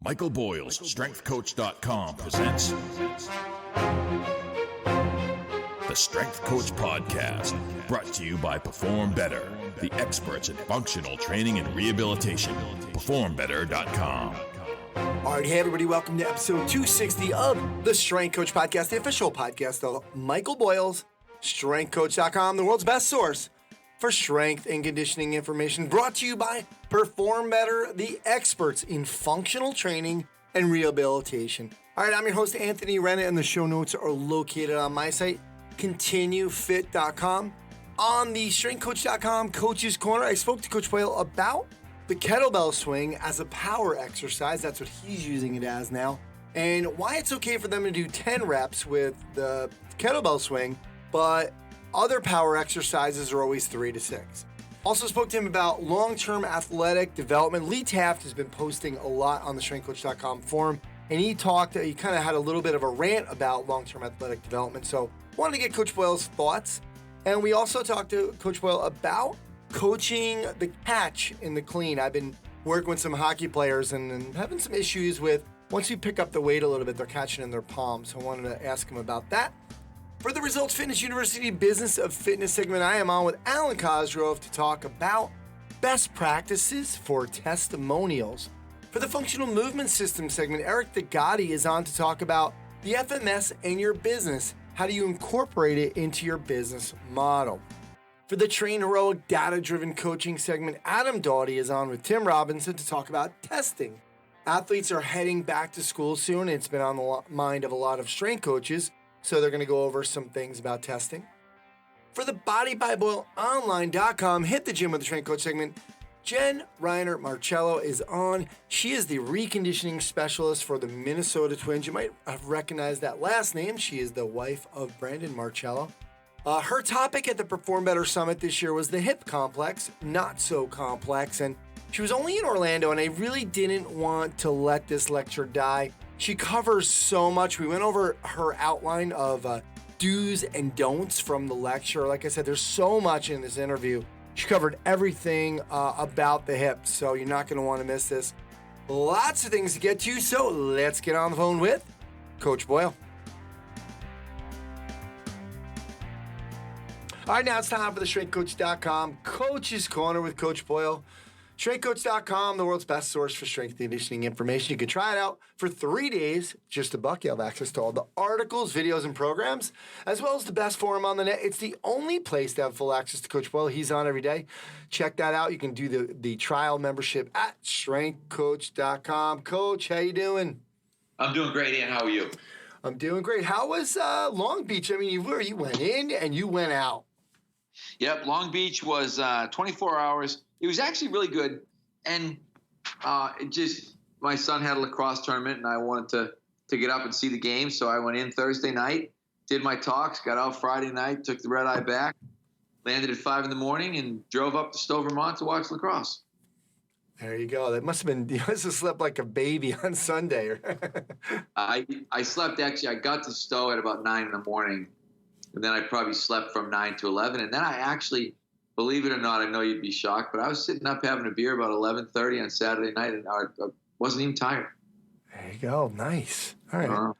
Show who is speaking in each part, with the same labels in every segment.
Speaker 1: Michael Boyle's StrengthCoach.com presents the Strength Coach Podcast, brought to you by Perform Better, the experts in functional training and rehabilitation. PerformBetter.com.
Speaker 2: All right, hey everybody, welcome to episode 260 of the Strength Coach Podcast, the official podcast of Michael Boyle's StrengthCoach.com, the world's best source for strength and conditioning information, brought to you by Perform Better, the experts in functional training and rehabilitation. All right, I'm your host, Anthony Renna, and the show notes are located on my site, ContinueFit.com. On the StrengthCoach.com Coach's Corner, I spoke to Coach Boyle about the kettlebell swing as a power exercise. That's what he's using it as now. And why it's okay for them to do 10 reps with the kettlebell swing, but other power exercises are always 3 to 6. Also spoke to him about long-term athletic development. Lee Taft has been posting a lot on the StrengthCoach.com forum, and he kind of had a little bit of a rant about long-term athletic development. So wanted to get Coach Boyle's thoughts. And we also talked to Coach Boyle about coaching the catch in the clean. I've been working with some hockey players and having some issues with, once you pick up the weight a little bit, they're catching in their palms. So I wanted to ask him about that. For the Results Fitness University Business of Fitness segment, I am on with Alwyn Cosgrove to talk about best practices for testimonials. For the Functional Movement System segment, Eric DeGotti is on to talk about the FMS and your business. How do you incorporate it into your business model? For the Train Heroic Data-Driven Coaching segment, Adam Doughty is on with Tim Robinson to talk about testing. Athletes are heading back to school soon. It's been on the mind of a lot of strength coaches, so they're going to go over some things about testing. For the BodyByBoyleOnline.com Hit the Gym with the Strength Coach segment, Jenn Reiner-Marcello is on. She is the reconditioning specialist for the Minnesota Twins. You might have recognized that last name. She is the wife of Brandon Marcello. Her topic at the Perform Better Summit this year was the hip complex, not so complex. And she was only in Orlando, and I really didn't want to let this lecture die. She covers so much. We went over her outline of do's and don'ts from the lecture. Like I said, there's so much in this interview. She covered everything about the hips, so you're not going to want to miss this. Lots of things to get to, so let's get on the phone with Coach Boyle. All right, now it's time for the StrengthCoach.com Coach's Corner with Coach Boyle. StrengthCoach.com, the world's best source for strength and conditioning information. You can try it out for 3 days, just $1. You'll have access to all the articles, videos, and programs, as well as the best forum on the net. It's the only place to have full access to Coach Boyle. He's on every day. Check that out. You can do the trial membership at StrengthCoach.com. Coach, how you doing?
Speaker 3: I'm doing great, Ian. How are you?
Speaker 2: I'm doing great. How was Long Beach? I mean, you went in and you went out.
Speaker 3: Yep, Long Beach was 24 hours. It was actually really good, and my son had a lacrosse tournament, and I wanted to get up and see the game, so I went in Thursday night, did my talks, got out Friday night, took the red eye back, landed at 5 in the morning, and drove up to Stowe, Vermont to watch lacrosse.
Speaker 2: There you go. You must have slept like a baby on Sunday.
Speaker 3: I slept, actually, I got to Stowe at about 9 in the morning, and then I probably slept from 9 to 11, and then I actually, believe it or not, I know you'd be shocked, but I was sitting up having a beer about 11:30 on Saturday night, and I wasn't even tired.
Speaker 2: There you go. Nice. All right.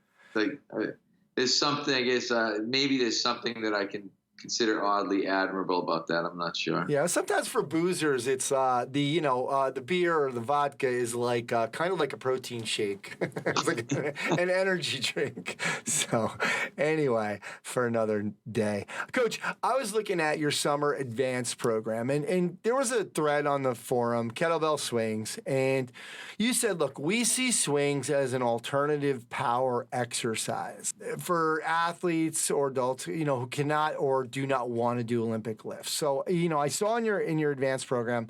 Speaker 3: There's something, I guess, maybe there's something that I can consider oddly admirable about that. I'm not sure.
Speaker 2: Yeah, sometimes for boozers, it's the beer or the vodka is like kind of like a protein shake. It's like an energy drink. So anyway, for another day. Coach, I was looking at your summer advanced program, and there was a thread on the forum, kettlebell swings, and you said, look, we see swings as an alternative power exercise for athletes or adults, who cannot or do not want to do Olympic lifts. So, I saw in your advanced program,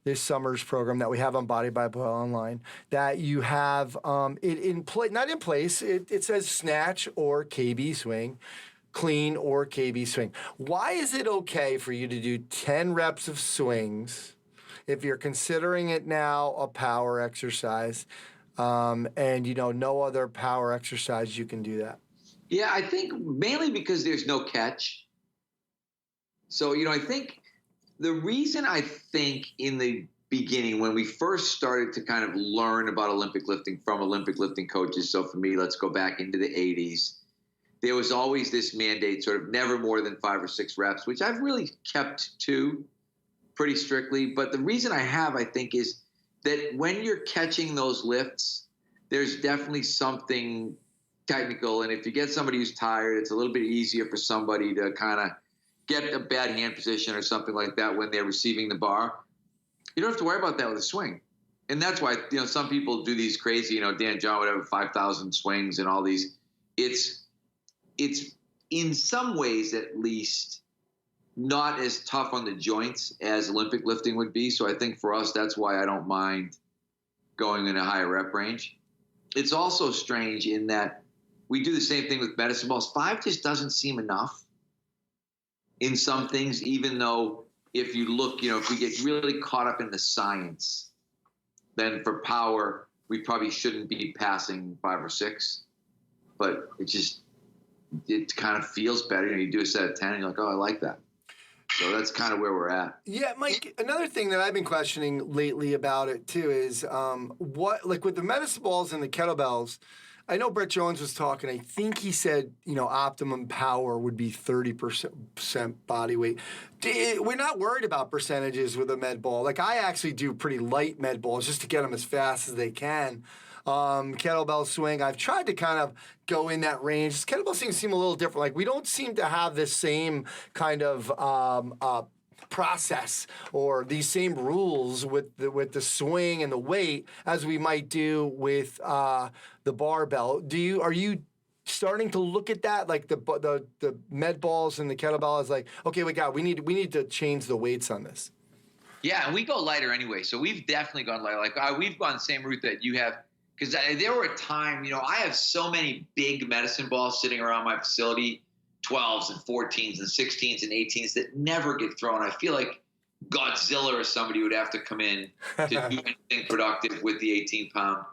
Speaker 2: this summer's program that we have on Body by Boyle Online, that you have it in place, not in place. It says snatch or KB swing, clean or KB swing. Why is it okay for you to do 10 reps of swings if you're considering it now a power exercise, and no other power exercise you can do that?
Speaker 3: Yeah, I think mainly because there's no catch. So, I think the reason I think in the beginning, when we first started to kind of learn about Olympic lifting from Olympic lifting coaches. So for me, let's go back into the 80s. There was always this mandate, sort of never more than 5 or 6 reps, which I've really kept to pretty strictly. But the reason I have, I think, is that when you're catching those lifts, there's definitely something technical. And if you get somebody who's tired, it's a little bit easier for somebody to kind of get a bad hand position or something like that when they're receiving the bar. You don't have to worry about that with a swing. And that's why, some people do these crazy, Dan John would have 5,000 swings and all these. It's in some ways, at least, not as tough on the joints as Olympic lifting would be. So I think for us, that's why I don't mind going in a higher rep range. It's also strange in that we do the same thing with medicine balls. 5 just doesn't seem enough in some things, even though if you look, if we get really caught up in the science, then for power, we probably shouldn't be passing 5 or 6. But it kind of feels better. You do a set of 10 and you're like, oh, I like that. So that's kind of where we're at.
Speaker 2: Yeah, Mike, another thing that I've been questioning lately about it too is with the medicine balls and the kettlebells, I know Brett Jones was talking, I think he said, optimum power would be 30% body weight. We're not worried about percentages with a med ball. Like I actually do pretty light med balls just to get them as fast as they can. Kettlebell swing, I've tried to kind of go in that range. Kettlebell swings seem a little different. Like we don't seem to have this same kind of process or these same rules with the swing and the weight as we might do with the barbell. Are you starting to look at that, like the med balls and the kettlebell is like, okay, we need to change the weights on this?
Speaker 3: Yeah, and we go lighter anyway. So we've definitely gone lighter. Like we've gone the same route that you have. Because there were a time, I have so many big medicine balls sitting around my facility, 12s and 14s and 16s and 18s that never get thrown. I feel like Godzilla or somebody would have to come in to do anything productive with the 18-pound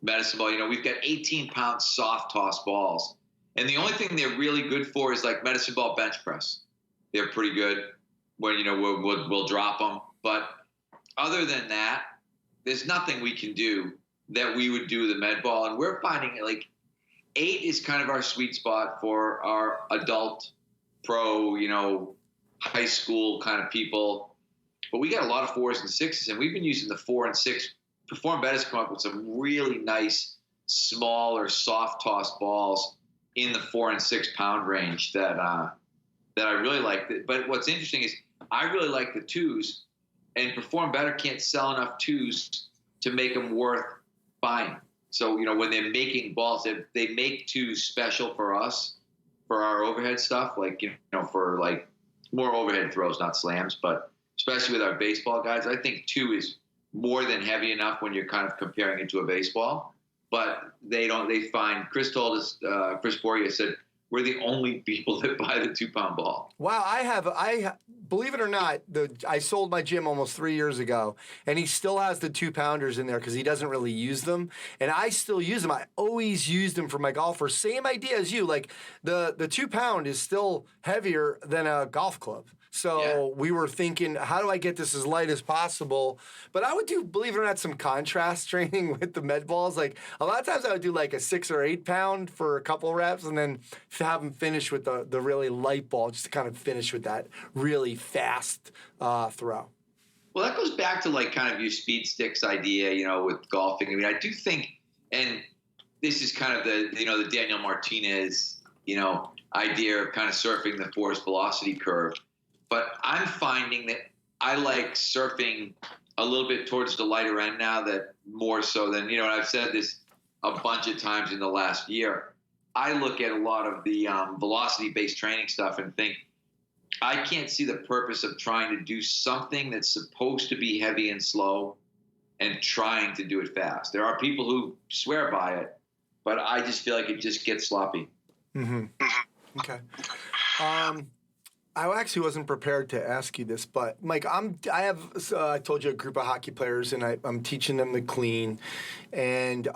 Speaker 3: medicine ball. We've got 18-pound soft toss balls. And the only thing they're really good for is like medicine ball bench press. They're pretty good when, we'll drop them. But other than that, there's nothing we can do that we would do the med ball. And we're finding like 8 is kind of our sweet spot for our adult pro, high school kind of people. But we got a lot of 4s and 6s, and we've been using the 4 and 6. Perform Better's come up with some really nice, small or soft toss balls in the 4 and 6 pound range that I really like. But what's interesting is I really like the 2s, and Perform Better can't sell enough 2s to make them worth buying. So, when they're making balls, they make 2s special for us, for our overhead stuff, like, for like more overhead throws, not slams, but especially with our baseball guys, I think 2 is more than heavy enough when you're kind of comparing it to a baseball. But they find, Chris told us, Chris Boria said, we're the only people that buy the 2-pound ball.
Speaker 2: Wow, I believe it or not, I sold my gym almost 3 years ago, and he still has the 2-pounders in there because he doesn't really use them, and I still use them. I always use them for my golfers. Same idea as you. Like the 2-pound is still heavier than a golf club. So we were thinking, how do I get this as light as possible? But I would do, believe it or not, some contrast training with the med balls. Like a lot of times I would do like a 6 or 8 pound for a couple reps and then have them finish with the really light ball just to kind of finish with that really fast throw.
Speaker 3: Well, that goes back to like kind of your speed sticks idea, with golfing. I mean, I do think, and this is kind of the Daniel Martinez, idea of kind of surfing the force velocity curve. But I'm finding that I like surfing a little bit towards the lighter end now, that more so than, and I've said this a bunch of times in the last year. I look at a lot of the velocity-based training stuff and think, I can't see the purpose of trying to do something that's supposed to be heavy and slow and trying to do it fast. There are people who swear by it, but I just feel like it just gets sloppy.
Speaker 2: Mm-hmm. Okay. I actually wasn't prepared to ask you this, but Mike, I told you a group of hockey players, and I'm teaching them to clean. And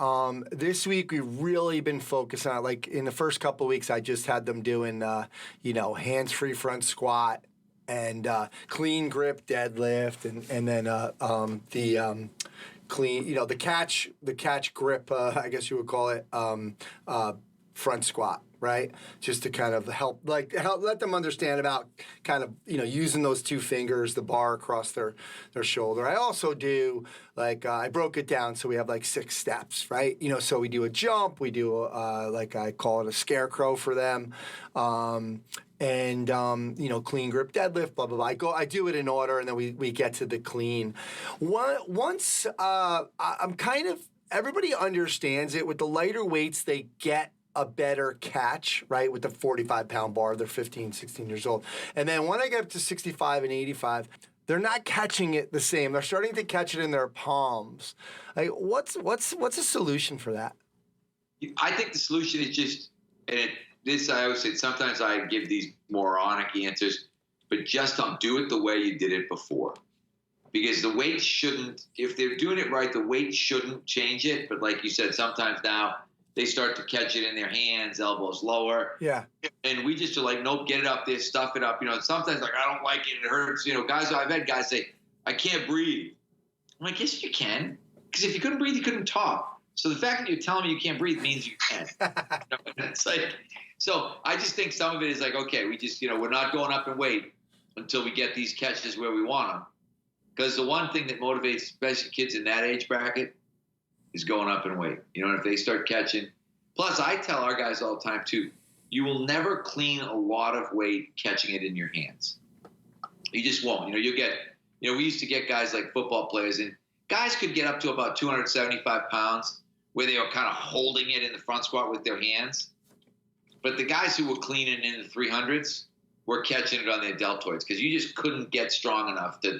Speaker 2: this week we've really been focused on it. Like in the first couple of weeks, I just had them doing, hands-free front squat, and clean grip deadlift, and then the clean, the catch grip, I guess you would call it, front squat, right? Just to kind of help let them understand about kind of, using those two fingers, the bar across their shoulder. I also do, I broke it down so we have 6 steps, right? So we do a jump, we do, I call it a scarecrow for them. And clean grip deadlift, blah, blah, blah. I do it in order, and then we get to the clean. Once I'm kind of, everybody understands it. With the lighter weights, they get a better catch, right? With the 45-pound bar, they're 15, 16 years old. And then when I get up to 65 and 85, they're not catching it the same. They're starting to catch it in their palms. What's a solution for that?
Speaker 3: I think the solution is just, I always say, sometimes I give these moronic answers, but just don't do it the way you did it before. Because the weight shouldn't, if they're doing it right, the weight shouldn't change it. But like you said, sometimes now they start to catch it in their hands, elbows lower.
Speaker 2: Yeah.
Speaker 3: And we just are like, nope, get it up there, stuff it up. Sometimes I don't like it, it hurts. I've had guys say, I can't breathe. I'm like, yes, you can. Because if you couldn't breathe, you couldn't talk. So the fact that you're telling me you can't breathe means you can. It's so I just think some of it is okay, we just, we're not going up in weight until we get these catches where we want them. Because the one thing that motivates, especially kids in that age bracket, is going up in weight. If they start catching. Plus, I tell our guys all the time, too, you will never clean a lot of weight catching it in your hands. You just won't. You'll get, we used to get guys like football players, and guys could get up to about 275 pounds where they were kind of holding it in the front squat with their hands. But the guys who were cleaning in the 300s were catching it on their deltoids because you just couldn't get strong enough to,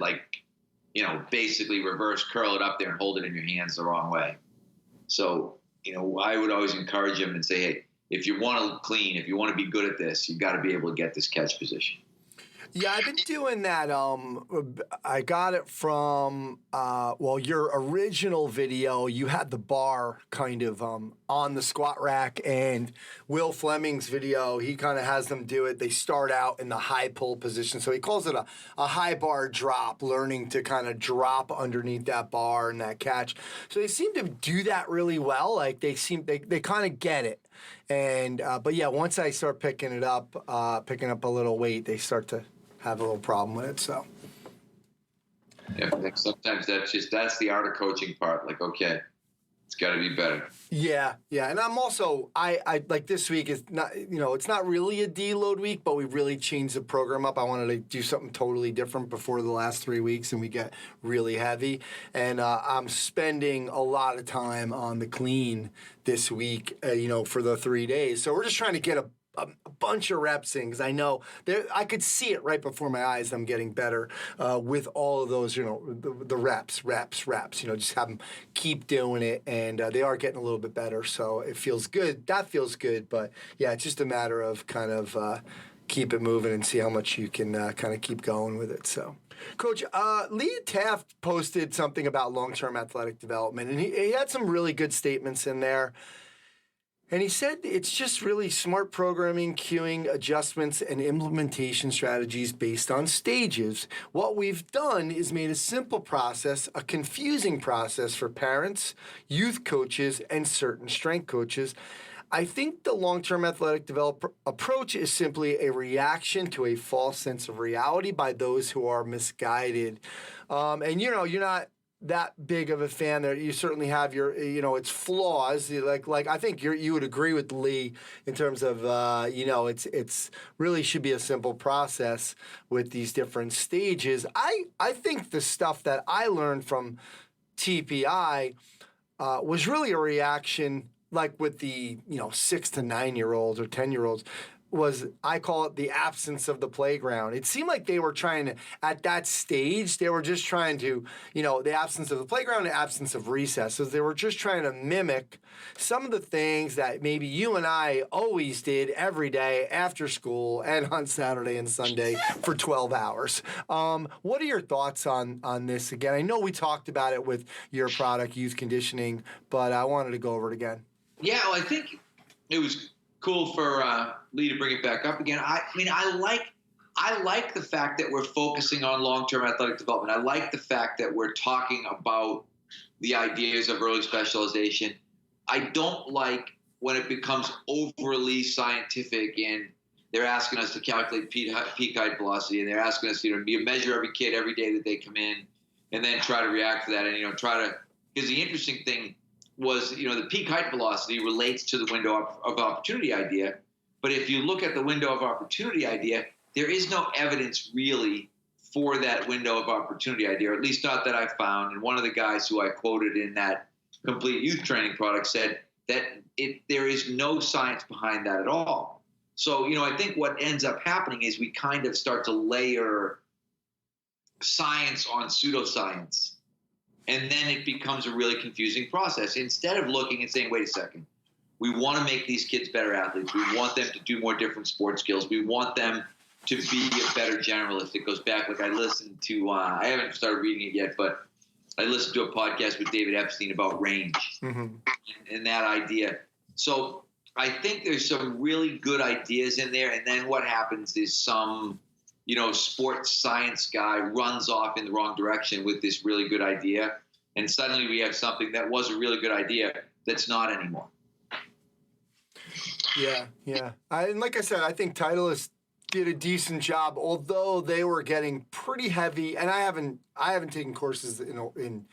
Speaker 3: basically reverse curl it up there and hold it in your hands the wrong way. So, I would always encourage them and say, hey, if you want to clean, if you want to be good at this, you've got to be able to get this catch position.
Speaker 2: Yeah, I've been doing that. I got it from, your original video, you had the bar kind of on the squat rack, and Will Fleming's video, he kind of has them do it. They start out in the high pull position. So he calls it a high bar drop, learning to kind of drop underneath that bar and that catch. So they seem to do that really well. They kind of get it. And, but yeah, once I start picking up a little weight, they start to have a little problem with it. So
Speaker 3: yeah, sometimes that's the art of coaching part. Okay, it's got to be better.
Speaker 2: Yeah. And I'm also, I like this week is not, it's not really a deload week, but we really changed the program up. I wanted to do something totally different before the last 3 weeks, and we get really heavy. And I'm spending a lot of time on the clean this week, for the 3 days. So we're just trying to get a bunch of reps in, because I know I could see it right before my eyes. I'm getting better with all of those, the reps. Just have them keep doing it, and they are getting a little bit better. So it feels good. That feels good. But yeah, it's just a matter of kind of keep it moving and see how much you can kind of keep going with it. So. Coach, Lee Taft posted something about long-term athletic development, and he had some really good statements in there. And he said it's just really smart programming, cueing, adjustments, and implementation strategies based on stages. What we've done is made a simple process, a confusing process for parents, youth coaches, and certain strength coaches. I think the long-term athletic development approach is simply a reaction to a false sense of reality by those who are misguided. And you're not that big of a fan there. You certainly have your, its flaws. Like I think you would agree with Lee in terms of, it's really should be a simple process with these different stages. I think the stuff that I learned from TPI was really a reaction, like with the 6 to 9 year olds or 10-year-olds. Was, I call it the absence of the playground. It seemed like they were trying to, at that stage, they were just trying to, the absence of the playground, the absence of recesses. They were just trying to mimic some of the things that maybe you and I always did every day after school and on Saturday and Sunday for 12 hours. What are your thoughts on this again? I know we talked about it with your product, Youth Conditioning, but I wanted to go over it again.
Speaker 3: Yeah, well, I think it was cool for Lee to bring it back up again. I I like the fact that we're focusing on long-term athletic development. I like the fact that we're talking about the ideas of early specialization. I don't like when it becomes overly scientific and they're asking us to calculate peak height velocity, and they're asking us, measure every kid every day that they come in, and then try to react to that, and because the interesting thing was, the peak height velocity relates to the window of opportunity idea, but if you look at the window of opportunity idea, there is no evidence really for that window of opportunity idea, or at least not that I found. And one of the guys who I quoted in that complete youth training product said that there is no science behind that at all. So, I think what ends up happening is we kind of start to layer science on pseudoscience, and then it becomes a really confusing process. Instead of looking and saying, wait a second, we want to make these kids better athletes. We want them to do more different sports skills. We want them to be a better generalist. It goes back, I listened to, I haven't started reading it yet, but I listened to a podcast with David Epstein about range and that idea. So I think there's some really good ideas in there. And then what happens is some, sports science guy runs off in the wrong direction with this really good idea. And suddenly we have something that was a really good idea that's not anymore.
Speaker 2: Yeah. And like I said, I think Titleist did a decent job, although they were getting pretty heavy. And I haven't taken courses in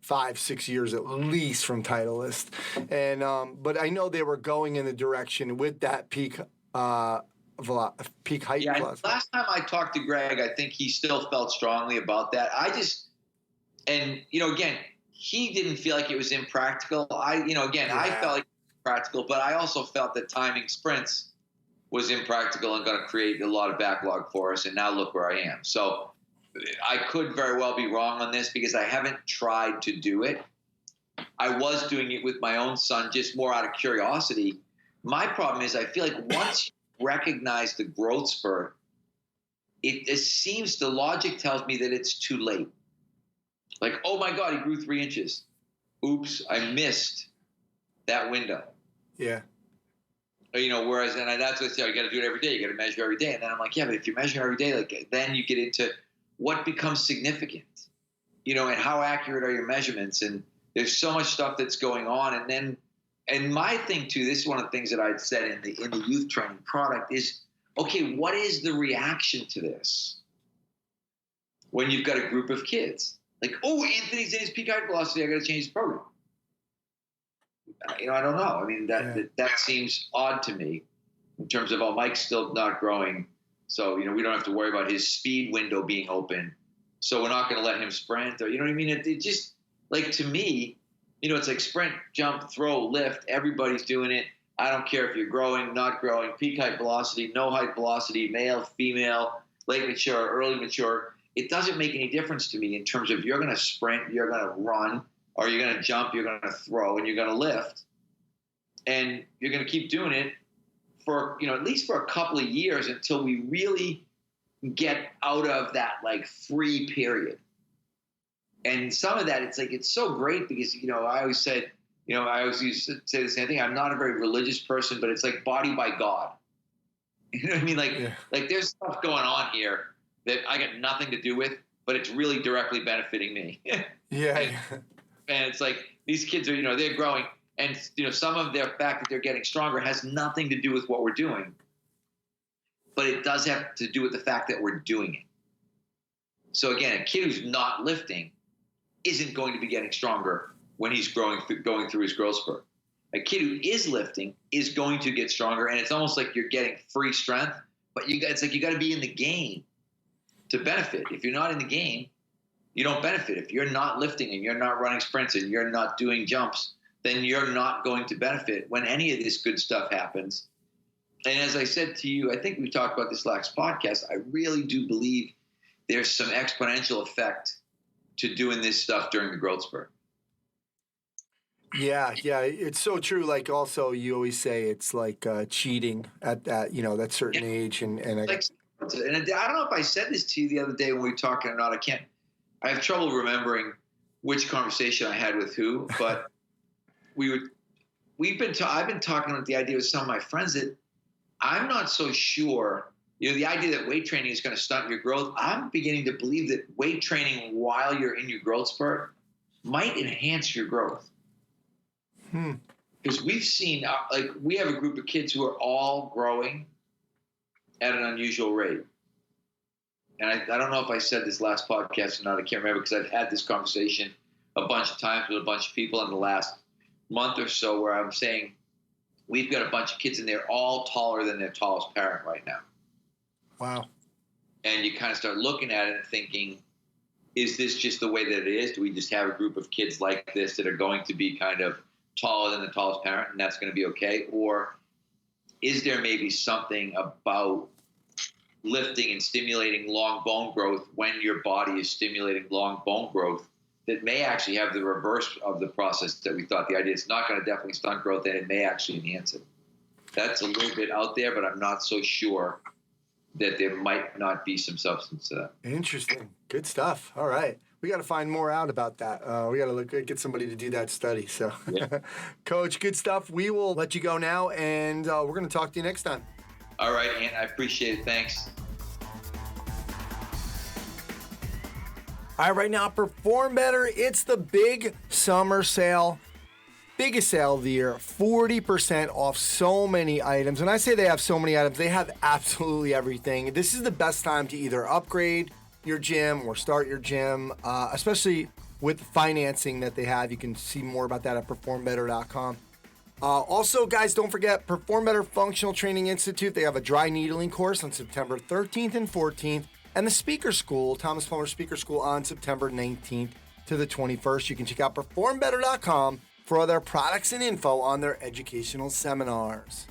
Speaker 2: 5-6 years at least from Titleist, and but I know they were going in the direction with that peak height.
Speaker 3: Yeah, last time I talked to Greg, I think he still felt strongly about that. Again, he didn't feel like it was impractical. I felt like it was practical, but I also felt that timing sprints was impractical and going to create a lot of backlog for us. And now look where I am. So I could very well be wrong on this because I haven't tried to do it. I was doing it with my own son just more out of curiosity. My problem is I feel like once you recognize the growth spurt, the logic tells me that it's too late. Like, oh my God, he grew 3 inches. Oops, I missed that window.
Speaker 2: Yeah.
Speaker 3: Whereas, and that's what I say, you got to do it every day. You got to measure every day. And then I'm like, yeah, but if you measure every day, then you get into what becomes significant, and how accurate are your measurements? And there's so much stuff that's going on. And my thing too, this is one of the things that I'd said in the youth training product is, okay, what is the reaction to this when you've got a group of kids? Like, oh, Anthony's in his peak height velocity, I got to change the program. I don't know. I mean, that seems odd to me in terms of, Mike's still not growing. So, we don't have to worry about his speed window being open. So we're not going to let him sprint, or, you know what I mean? It just, like, to me, it's like sprint, jump, throw, lift. Everybody's doing it. I don't care if you're growing, not growing, peak height velocity, no height velocity, male, female, late mature, early mature. It doesn't make any difference to me in terms of you're going to sprint, you're going to run, or you're going to jump, you're going to throw, and you're going to lift. And you're going to keep doing it for, at least for a couple of years until we really get out of that, free period. And some of that, it's so great because, I always said, I always used to say the same thing. I'm not a very religious person, but it's like body by God. You know what I mean? Like there's stuff going on here that I got nothing to do with, but it's really directly benefiting me.
Speaker 2: Yeah.
Speaker 3: And it's like these kids are, they're growing, and some of their fact that they're getting stronger has nothing to do with what we're doing, but it does have to do with the fact that we're doing it. So again, a kid who's not lifting isn't going to be getting stronger when he's going through his growth spurt. A kid who is lifting is going to get stronger, and it's almost like you're getting free strength, but it's like you got to be in the game to benefit. If you're not in the game, you don't benefit. If you're not lifting and you're not running sprints and you're not doing jumps, then you're not going to benefit when any of this good stuff happens. And as I said to you, I think we talked about this last podcast, I really do believe there's some exponential effect to doing this stuff during the growth spurt.
Speaker 2: Yeah, it's so true. Like, also, you always say it's like cheating at that, that certain age, and I don't
Speaker 3: know if I said this to you the other day when we were talking or not. I have trouble remembering which conversation I had with who, but I've been talking about the idea with some of my friends that I'm not so sure the idea that weight training is going to stunt your growth, I'm beginning to believe that weight training while you're in your growth spurt might enhance your growth. Because we've seen, we have a group of kids who are all growing at an unusual rate. And I don't know if I said this last podcast or not. I can't remember, because I've had this conversation a bunch of times with a bunch of people in the last month or so, where I'm saying we've got a bunch of kids and they're all taller than their tallest parent right now.
Speaker 2: Wow.
Speaker 3: And you kind of start looking at it and thinking, is this just the way that it is? Do we just have a group of kids like this that are going to be kind of taller than the tallest parent, and that's going to be okay? Or is there maybe something about lifting and stimulating long bone growth when your body is stimulating long bone growth that may actually have the reverse of the process that we thought? The idea is not going to definitely stunt growth, and it may actually enhance it. That's a little bit out there, but I'm not so sure that there might not be some substance to that.
Speaker 2: Interesting. Good stuff. All right. We got to find more out about that. We got to get somebody to do that study. So, yeah. Coach, good stuff. We will let you go now, and we're going to talk to you next time.
Speaker 3: All right, Ant. I appreciate it. Thanks.
Speaker 2: All right, right now, Perform Better. It's the big summer sale. Biggest sale of the year, 40% off so many items. When I say they have so many items, they have absolutely everything. This is the best time to either upgrade your gym or start your gym, especially with financing that they have. You can see more about that at performbetter.com. Also, guys, don't forget Perform Better Functional Training Institute. They have a dry needling course on September 13th and 14th, and the Speaker School, Thomas Palmer Speaker School, on September 19th to the 21st. You can check out performbetter.com for other products and info on their educational seminars.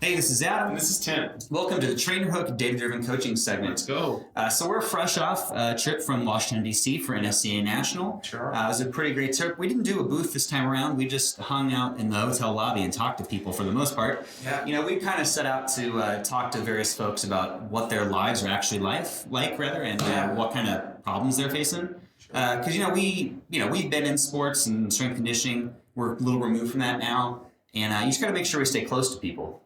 Speaker 4: Hey, this is Adam.
Speaker 5: And this is Tim.
Speaker 4: Welcome to the Trainer Hook Data-Driven Coaching segment.
Speaker 5: Let's go.
Speaker 4: So we're fresh off a trip from Washington, D.C. for NSCA National.
Speaker 5: Sure.
Speaker 4: It was a pretty great trip. We didn't do a booth this time around. We just hung out in the hotel lobby and talked to people for the most part.
Speaker 5: Yeah.
Speaker 4: We kind of set out to talk to various folks about what their lives are actually like, and what kind of problems they're facing. Because, we've been in sports and strength conditioning. We're a little removed from that now. And you just got to make sure we stay close to people.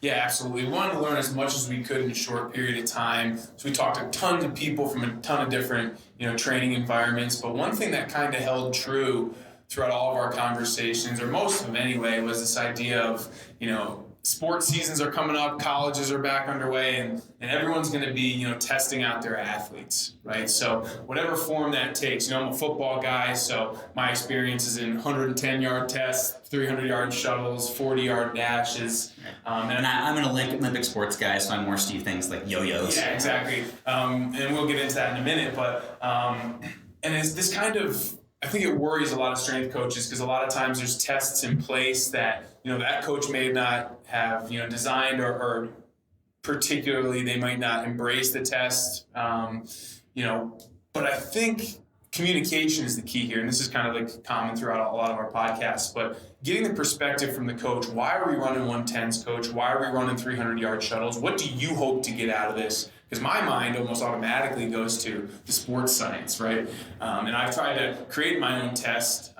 Speaker 5: Yeah, absolutely. We wanted to learn as much as we could in a short period of time. So we talked to tons of people from a ton of different, training environments. But one thing that kind of held true throughout all of our conversations, or most of them anyway, was this idea of, sports seasons are coming up, colleges are back underway, and everyone's going to be, testing out their athletes, right? So whatever form that takes, I'm a football guy, so my experience is in 110-yard tests, 300-yard shuttles, 40-yard dashes.
Speaker 4: And I'm an Olympic sports guy, so I'm more Steve things like yo-yos.
Speaker 5: Yeah, exactly. And we'll get into that in a minute, but and it's this kind of, I think it worries a lot of strength coaches, because a lot of times there's tests in place that, that coach may not have, designed, or particularly they might not embrace the test, but I think communication is the key here. And this is kind of like common throughout a lot of our podcasts, but getting the perspective from the coach. Why are we running 110s, coach? Why are we running 300-yard shuttles? What do you hope to get out of this? Because my mind almost automatically goes to the sports science, right? And I've tried to create my own test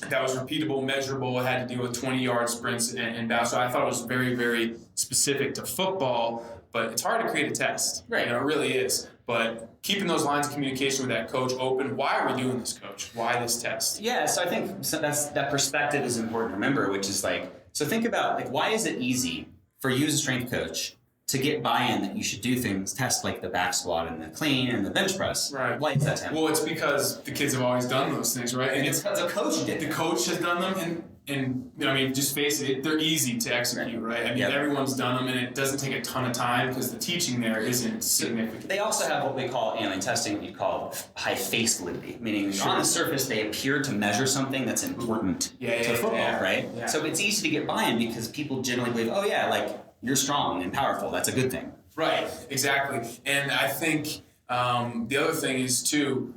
Speaker 5: that was repeatable, measurable. It had to do with 20-yard sprints and bounce. So I thought it was very, very specific to football, but it's hard to create a test.
Speaker 4: Right.
Speaker 5: It really is. But keeping those lines of communication with that coach open. Why are we doing this, coach? Why this test?
Speaker 4: Yeah, so I think that perspective is important to remember, which is so think about why is it easy for you as a strength coach to get buy-in that you should do tests like the back squat and the clean and the bench press?
Speaker 5: Right.
Speaker 4: Why is that, Tim?
Speaker 5: Well, it's because the kids have always done those things, right?
Speaker 4: And it's because the coach did.
Speaker 5: The coach has done them, and just face it, they're easy to execute, right? Everyone's done them, and it doesn't take a ton of time because the teaching there isn't significant.
Speaker 4: They also have what we call, in testing, what you call high face validity, meaning on the surface they appear to measure something that's important to football, right? Yeah. So it's easy to get buy-in because people generally believe, you're strong and powerful. That's a good thing.
Speaker 5: Right, exactly. And I think the other thing is, too,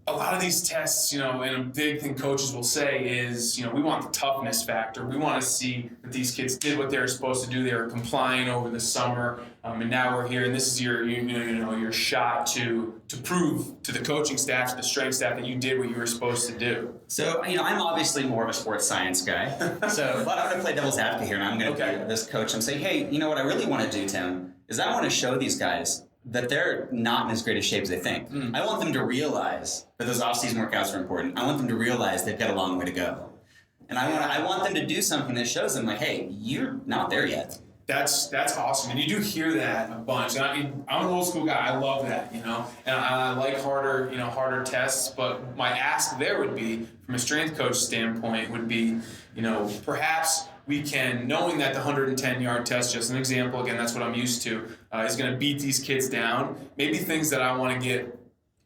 Speaker 5: a lot of these tests, and a big thing coaches will say is, we want the toughness factor. We want to see that these kids did what they were supposed to do. They were complying over the summer, and now we're here, and this is your shot to prove to the coaching staff, to the strength staff, that you did what you were supposed to do.
Speaker 4: So, I'm obviously more of a sports science guy. So, but I'm going to play devil's advocate here, and I'm going to be this coach and say, hey, what I really want to do, Tim, is I want to show these guys that they're not in as great a shape as they think. I want them to realize that those off-season workouts are important. I want them to realize they've got a long way to go. And I want them to do something that shows them, like, hey, you're not there yet.
Speaker 5: That's awesome. And you do hear that a bunch. And I'm an old school guy. I love that, and I like harder tests. But my ask there would be, from a strength coach standpoint, would be, perhaps we can, knowing that the 110-yard test, just an example, again, that's what I'm used to, is going to beat these kids down. Maybe things that I want to get.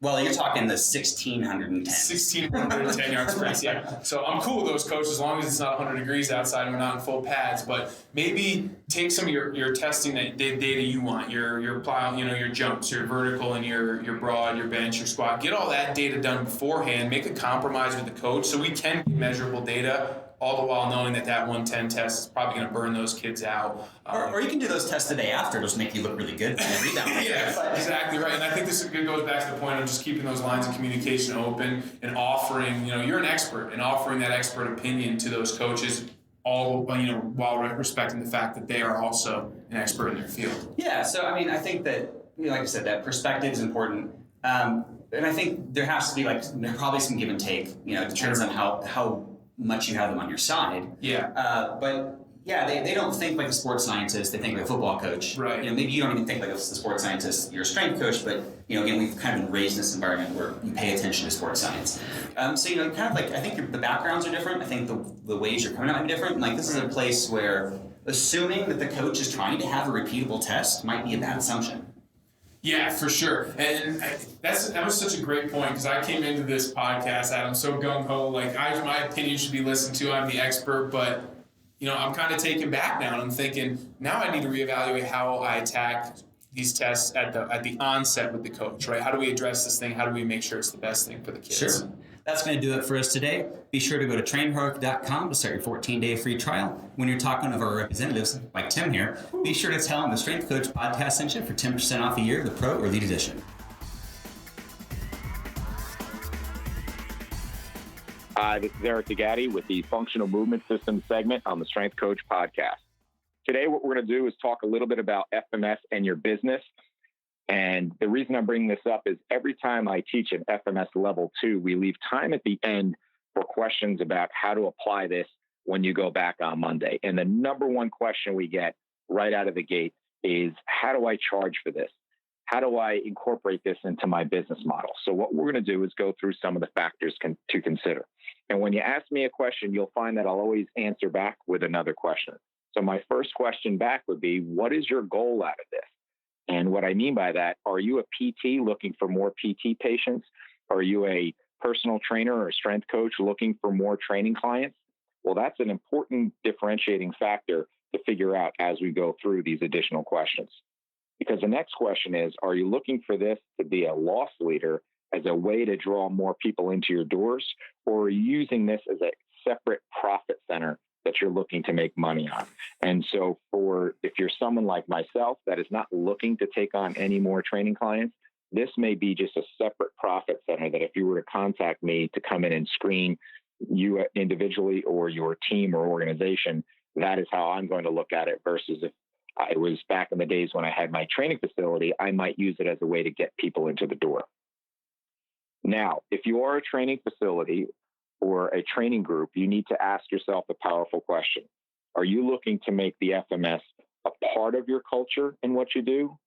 Speaker 4: Well, you're talking the 1,610.
Speaker 5: 1,610-yard sprints, yeah. So I'm cool with those, coach, as long as it's not 100 degrees outside and we're not in full pads. But maybe take some of your testing data you want, your plow, your jumps, your vertical and your broad, your bench, your squat. Get all that data done beforehand. Make a compromise with the coach so we can get measurable data, all the while knowing that 110 test is probably going to burn those kids out.
Speaker 4: Or you can do those tests the day after. Just make you look really good for the rebound.
Speaker 5: Yeah, exactly right. And I think this goes back to the point of just keeping those lines of communication open and offering, you're an expert, and offering that expert opinion to those coaches, all, while respecting the fact that they are also an expert in their field.
Speaker 4: Yeah, so I think that, like I said, that perspective is important. And I think there has to be there probably some give and take, it depends on how much you have them on your side.
Speaker 5: Yeah.
Speaker 4: But yeah, they don't think like a sports scientist. They think like a football coach.
Speaker 5: Right.
Speaker 4: Maybe you don't even think like a sports scientist. You're a strength coach, but again, we've kind of been raised in this environment where you pay attention to sports science. So kind of I think the backgrounds are different. I think the ways you're coming out might be different. Like this is a place where assuming that the coach is trying to have a repeatable test might be a bad assumption.
Speaker 5: Yeah, for sure. And that was such a great point, because I came into this podcast, Adam, so gung-ho, my opinion should be listened to. I'm the expert, but, I'm kind of taken back now. And I'm thinking, now I need to reevaluate how I attack these tests at the onset with the coach, right? How do we address this thing? How do we make sure it's the best thing for the kids?
Speaker 4: Sure. That's going to do it for us today. Be sure to go to trainheroic.com to start your 14-day free trial. When you're talking to our representatives, like Tim here, be sure to tell them the Strength Coach podcast sent you for 10% off a year of the Pro or Elite Edition.
Speaker 6: Hi, this is Eric DeGatti with the Functional Movement System segment on the Strength Coach podcast. Today, what we're going to do is talk a little bit about FMS and your business. And the reason I'm bringing this up is every time I teach an FMS level 2, we leave time at the end for questions about how to apply this when you go back on Monday. And the number one question we get right out of the gate is, how do I charge for this? How do I incorporate this into my business model? So what we're going to do is go through some of the factors to consider. And when you ask me a question, you'll find that I'll always answer back with another question. So my first question back would be, what is your goal out of this? And what I mean by that, are you a PT looking for more PT patients? Are you a personal trainer or a strength coach looking for more training clients? Well, that's an important differentiating factor to figure out as we go through these additional questions. Because the next question is, are you looking for this to be a loss leader as a way to draw more people into your doors? Or are you using this as a separate profit center that you're looking to make money on? And so if you're someone like myself that is not looking to take on any more training clients, this may be just a separate profit center that if you were to contact me to come in and screen you individually or your team or organization, that is how I'm going to look at it, versus if I was back in the days when I had my training facility, I might use it as a way to get people into the door. Now, if you are a training facility or a training group, you need to ask yourself a powerful question. Are you looking to make the FMS a part of your culture in what you do?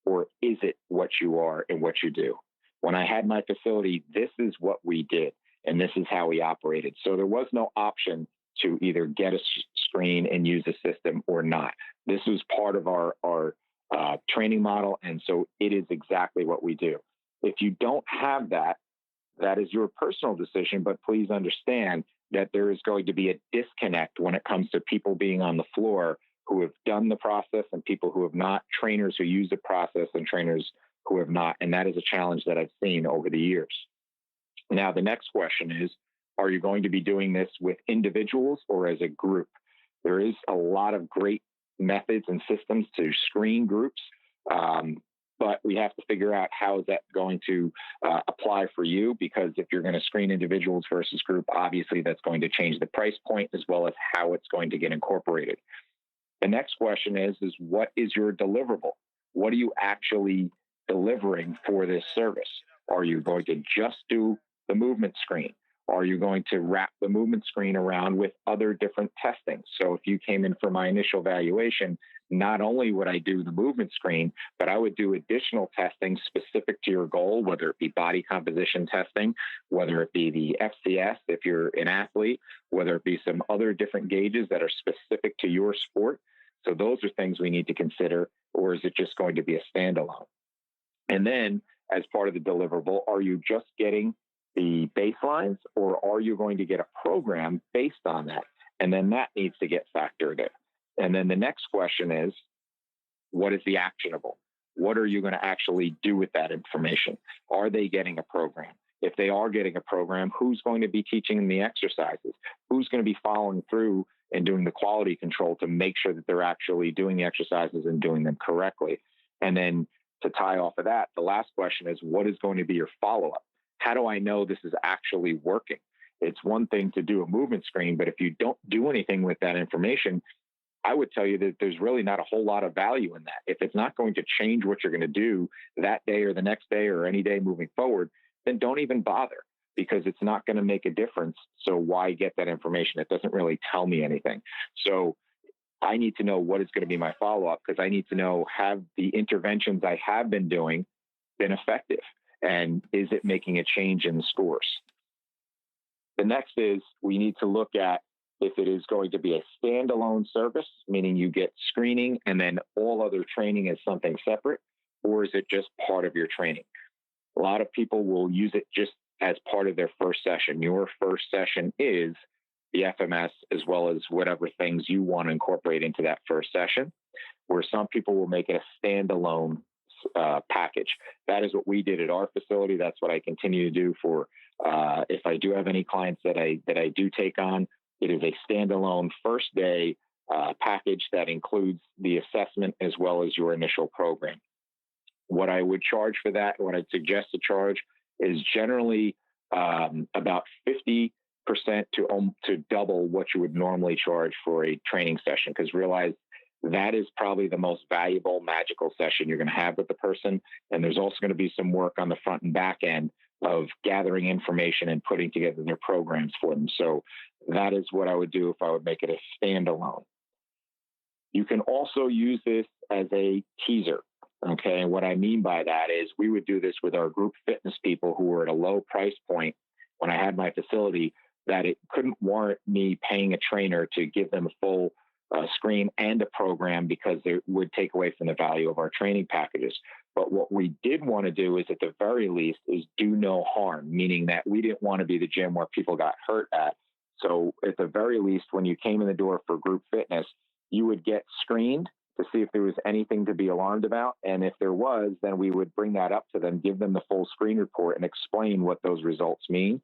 Speaker 6: Or is it what you are and what you do? When I had my facility, this is what we did, and this is how we operated. So there was no option to either get a screen and use a system or not. This was part of our training model, and so it is exactly what we do. If you don't have that, that is your personal decision, but please understand that there is going to be a disconnect when it comes to people being on the floor who have done the process and people who have not, trainers who use the process and trainers who have not. And that is a challenge that I've seen over the years. Now, the next question is, are you going to be doing this with individuals or as a group? There is a lot of great methods and systems to screen groups, but we have to figure out how is that going to apply for you, because if you're going to screen individuals versus group, obviously that's going to change the price point as well as how it's going to get incorporated. The next question is what is your deliverable? What are you actually delivering for this service? Are you going to just do the movement screen? Are you going to wrap the movement screen around with other different testing? So if you came in for my initial evaluation, not only would I do the movement screen, but I would do additional testing specific to your goal, whether it be body composition testing, whether it be the FCS if you're an athlete, whether it be some other different gauges that are specific to your sport. So those are things we need to consider, or is it just going to be a standalone? And then as part of the deliverable, are you just getting the baselines, or are you going to get a program based on that? And then that needs to get factored in. And then the next question is, what is the actionable? What are you going to actually do with that information? Are they getting a program? If they are getting a program, who's going to be teaching them the exercises? Who's going to be following through and doing the quality control to make sure that they're actually doing the exercises and doing them correctly? And then to tie off of that, the last question is, what is going to be your follow-up? How do I know this is actually working? It's one thing to do a movement screen, but if you don't do anything with that information, I would tell you that there's really not a whole lot of value in that. If it's not going to change what you're going to do that day or the next day or any day moving forward, then don't even bother, because it's not going to make a difference. So why get that information? It doesn't really tell me anything. So I need to know what is going to be my follow-up, because I need to know, have the interventions I have been doing been effective? And is it making a change in the scores? The next is, we need to look at if it is going to be a standalone service, meaning you get screening and then all other training is something separate, or is it just part of your training? A lot of people will use it just as part of their first session. Your first session is the FMS as well as whatever things you want to incorporate into that first session, where some people will make it a standalone package. That is what we did at our facility. That's what I continue to do for if I do have any clients that I do take on. It is a standalone first day package that includes the assessment as well as your initial program. What I would charge for that, what I'd suggest to charge, is generally about 50% to double what you would normally charge for a training session, because realize that is probably the most valuable, magical session you're going to have with the person. And there's also going to be some work on the front and back end of gathering information and putting together their programs for them. So that is what I would do if I would make it a standalone. You can also use this as a teaser. Okay. And what I mean by that is, we would do this with our group fitness people who were at a low price point when I had my facility, that it couldn't warrant me paying a trainer to give them a full screen and a program, because it would take away from the value of our training packages. But what we did want to do is, at the very least, is do no harm, meaning that we didn't want to be the gym where people got hurt at. So at the very least, when you came in the door for group fitness, you would get screened to see if there was anything to be alarmed about. And if there was, then we would bring that up to them, give them the full screen report, and explain what those results mean.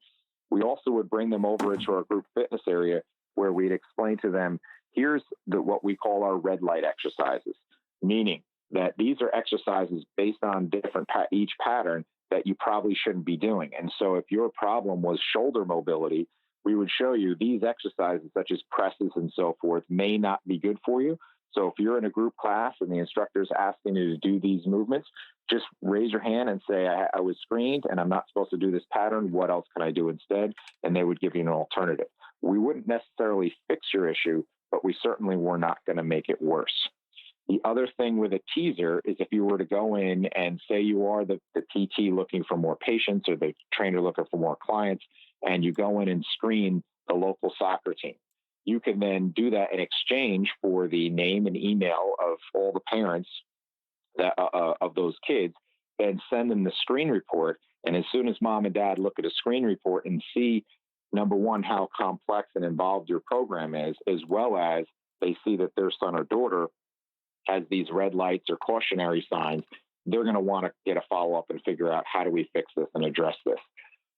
Speaker 6: We also would bring them over into our group fitness area, where we'd explain to them, here's what we call our red light exercises, meaning that these are exercises based on each pattern that you probably shouldn't be doing. And so if your problem was shoulder mobility, we would show you these exercises, such as presses and so forth, may not be good for you. So if you're in a group class and the instructor's asking you to do these movements, just raise your hand and say, I was screened and I'm not supposed to do this pattern. What else can I do instead? And they would give you an alternative. We wouldn't necessarily fix your issue, but we certainly were not going to make it worse. The other thing with a teaser is, if you were to go in and say you are the PT looking for more patients, or the trainer looking for more clients, and you go in and screen the local soccer team, you can then do that in exchange for the name and email of all the parents of those kids, and send them the screen report. And as soon as mom and dad look at a screen report and see, number one, how complex and involved your program is, as well as they see that their son or daughter has these red lights or cautionary signs, they're going to want to get a follow-up and figure out, how do we fix this and address this?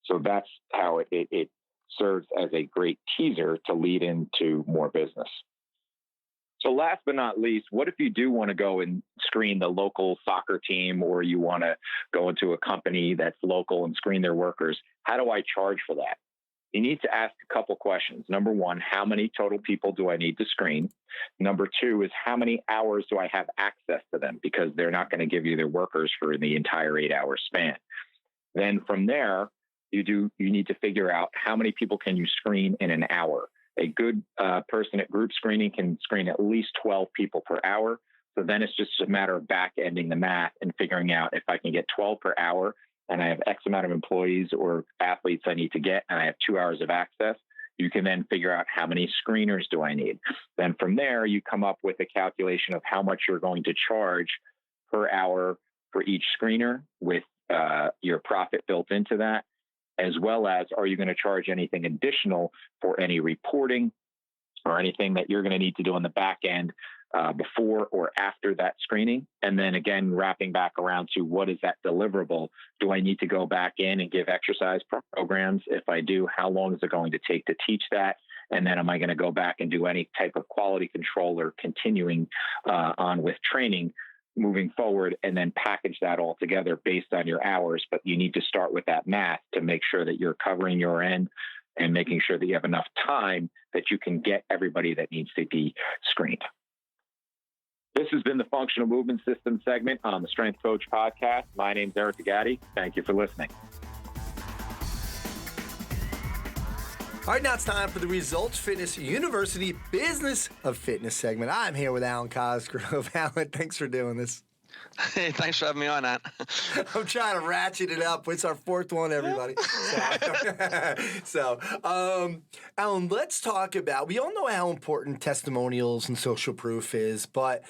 Speaker 6: So that's how it serves as a great teaser to lead into more business. So last but not least, what if you do want to go and screen the local soccer team, or you want to go into a company that's local and screen their workers? How do I charge for that? You need to ask a couple questions. Number one, how many total people do I need to screen? Number two is, how many hours do I have access to them? Because they're not going to give you their workers for the entire 8-hour span. Then from there, you need to figure out how many people can you screen in an hour. A good person at group screening can screen at least 12 people per hour. So then it's just a matter of back-ending the math and figuring out, if I can get 12 per hour and I have X amount of employees or athletes I need to get, and I have 2 hours of access, you can then figure out how many screeners do I need. Then from there, you come up with a calculation of how much you're going to charge per hour for each screener, with your profit built into that, as well as, are you going to charge anything additional for any reporting or anything that you're going to need to do on the back end before or after that screening? And then again, wrapping back around to, what is that deliverable? Do I need to go back in and give exercise programs? If I do, how long is it going to take to teach that? And then am I going to go back and do any type of quality control or continuing on with training moving forward, and then package that all together based on your hours? But you need to start with that math to make sure that you're covering your end and making sure that you have enough time that you can get everybody that needs to be screened. This has been the Functional Movement System segment on the Strength Coach Podcast. My name's Eric Degatti. Thank you for listening.
Speaker 2: All right, now it's time for the Results Fitness University Business of Fitness segment. I'm here with Alwyn Cosgrove. Alwyn, thanks for doing this.
Speaker 7: Hey, thanks for having me on, Ant.
Speaker 2: I'm trying to ratchet it up. It's our fourth one, everybody. Alwyn, let's talk about, we all know how important testimonials and social proof is, but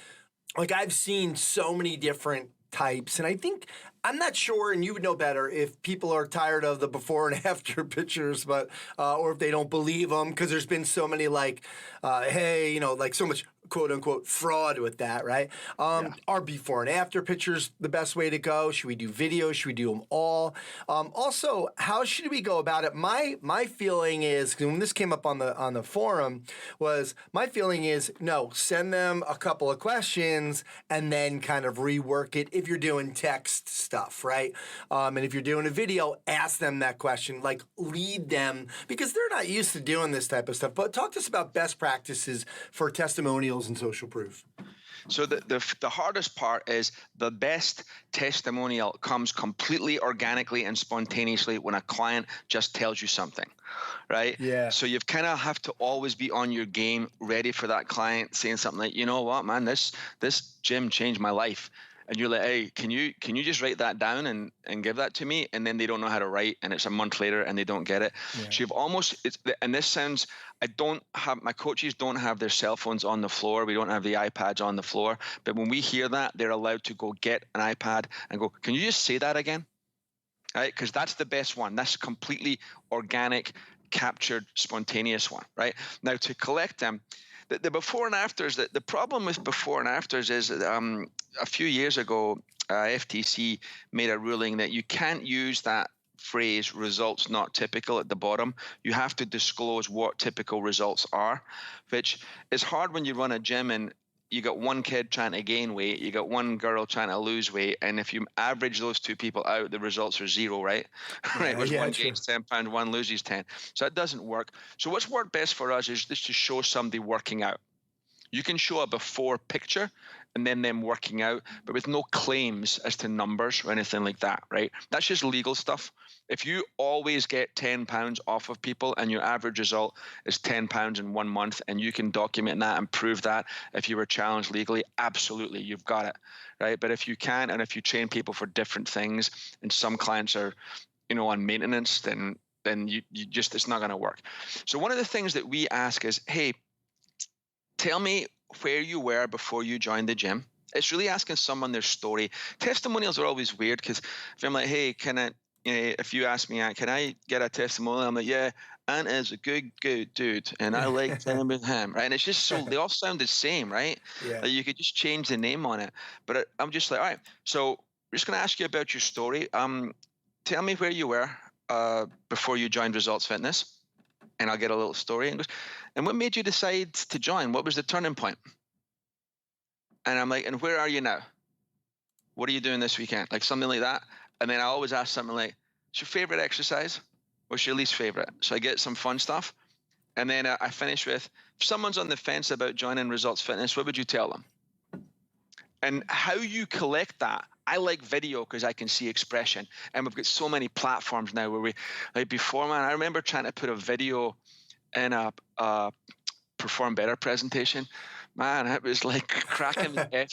Speaker 2: like, I've seen so many different types, and I think, I'm not sure, and you would know better, if people are tired of the before and after pictures, but or if they don't believe them, because there's been so many like, hey, you know, like so much quote unquote fraud with that, right? Are before and after pictures the best way to go? Should we do videos? Should we do them all? Also, how should we go about it? My feeling is, when this came up on the forum, was my feeling is, no, send them a couple of questions and then kind of rework it if you're doing text stuff, right? And if you're doing a video, ask them that question, like lead them, because they're not used to doing this type of stuff. But talk to us about best practices for testimonials and social proof.
Speaker 7: So the hardest part is, the best testimonial comes completely organically and spontaneously when a client just tells you something, right?
Speaker 2: Yeah.
Speaker 7: So you've kind of have to always be on your game, ready for that client saying something like, you know what, man, this gym changed my life. And you're like, hey, can you just write that down and give that to me? And then they don't know how to write, and it's a month later and they don't get it. Yeah. So you've almost, and this sounds, my coaches don't have their cell phones on the floor. We don't have the iPads on the floor. But when we hear that, they're allowed to go get an iPad and go, can you just say that again? Right? Because that's the best one. That's completely organic, captured, spontaneous one, right? Now, to collect them, the before and afters, the problem with before and afters is a few years ago, FTC made a ruling that you can't use that phrase, results not typical, at the bottom. You have to disclose what typical results are, which is hard when you run a gym and you got one kid trying to gain weight, you got one girl trying to lose weight, and if you average those two people out, the results are zero, right? Right? One gains 10 pounds, one loses 10. So that doesn't work. So what's worked best for us is just to show somebody working out. You can show a before picture and then them working out, but with no claims as to numbers or anything like that, right? That's just legal stuff. If you always get 10 pounds off of people and your average result is 10 pounds in 1 month, and you can document that and prove that if you were challenged legally, absolutely, you've got it, right? But if you can't, and if you train people for different things, and some clients are, on maintenance, then you just, it's not going to work. So one of the things that we ask is, hey, tell me where you were before you joined the gym. It's really asking someone their story. Testimonials are always weird, because if I'm like, hey, if you ask me, can I get a testimonial? I'm like, yeah, Ant is a good dude, and I like him with him, right? And it's just so, they all sound the same, right?
Speaker 2: Yeah.
Speaker 7: Like you could just change the name on it. But I'm just like, all right, so we're just going to ask you about your story. Tell me where you were before you joined Results Fitness? And I'll get a little story. And what made you decide to join? What was the turning point? And I'm like, and where are you now? What are you doing this weekend? Like something like that. And then I always ask something like, what's your favorite exercise? What's your least favorite? So I get some fun stuff. And then I finish with, if someone's on the fence about joining Results Fitness, what would you tell them? And how you collect that, I like video because I can see expression. And we've got so many platforms now where like before, man, I remember trying to put a video in a Perform Better presentation. Man, it was like cracking the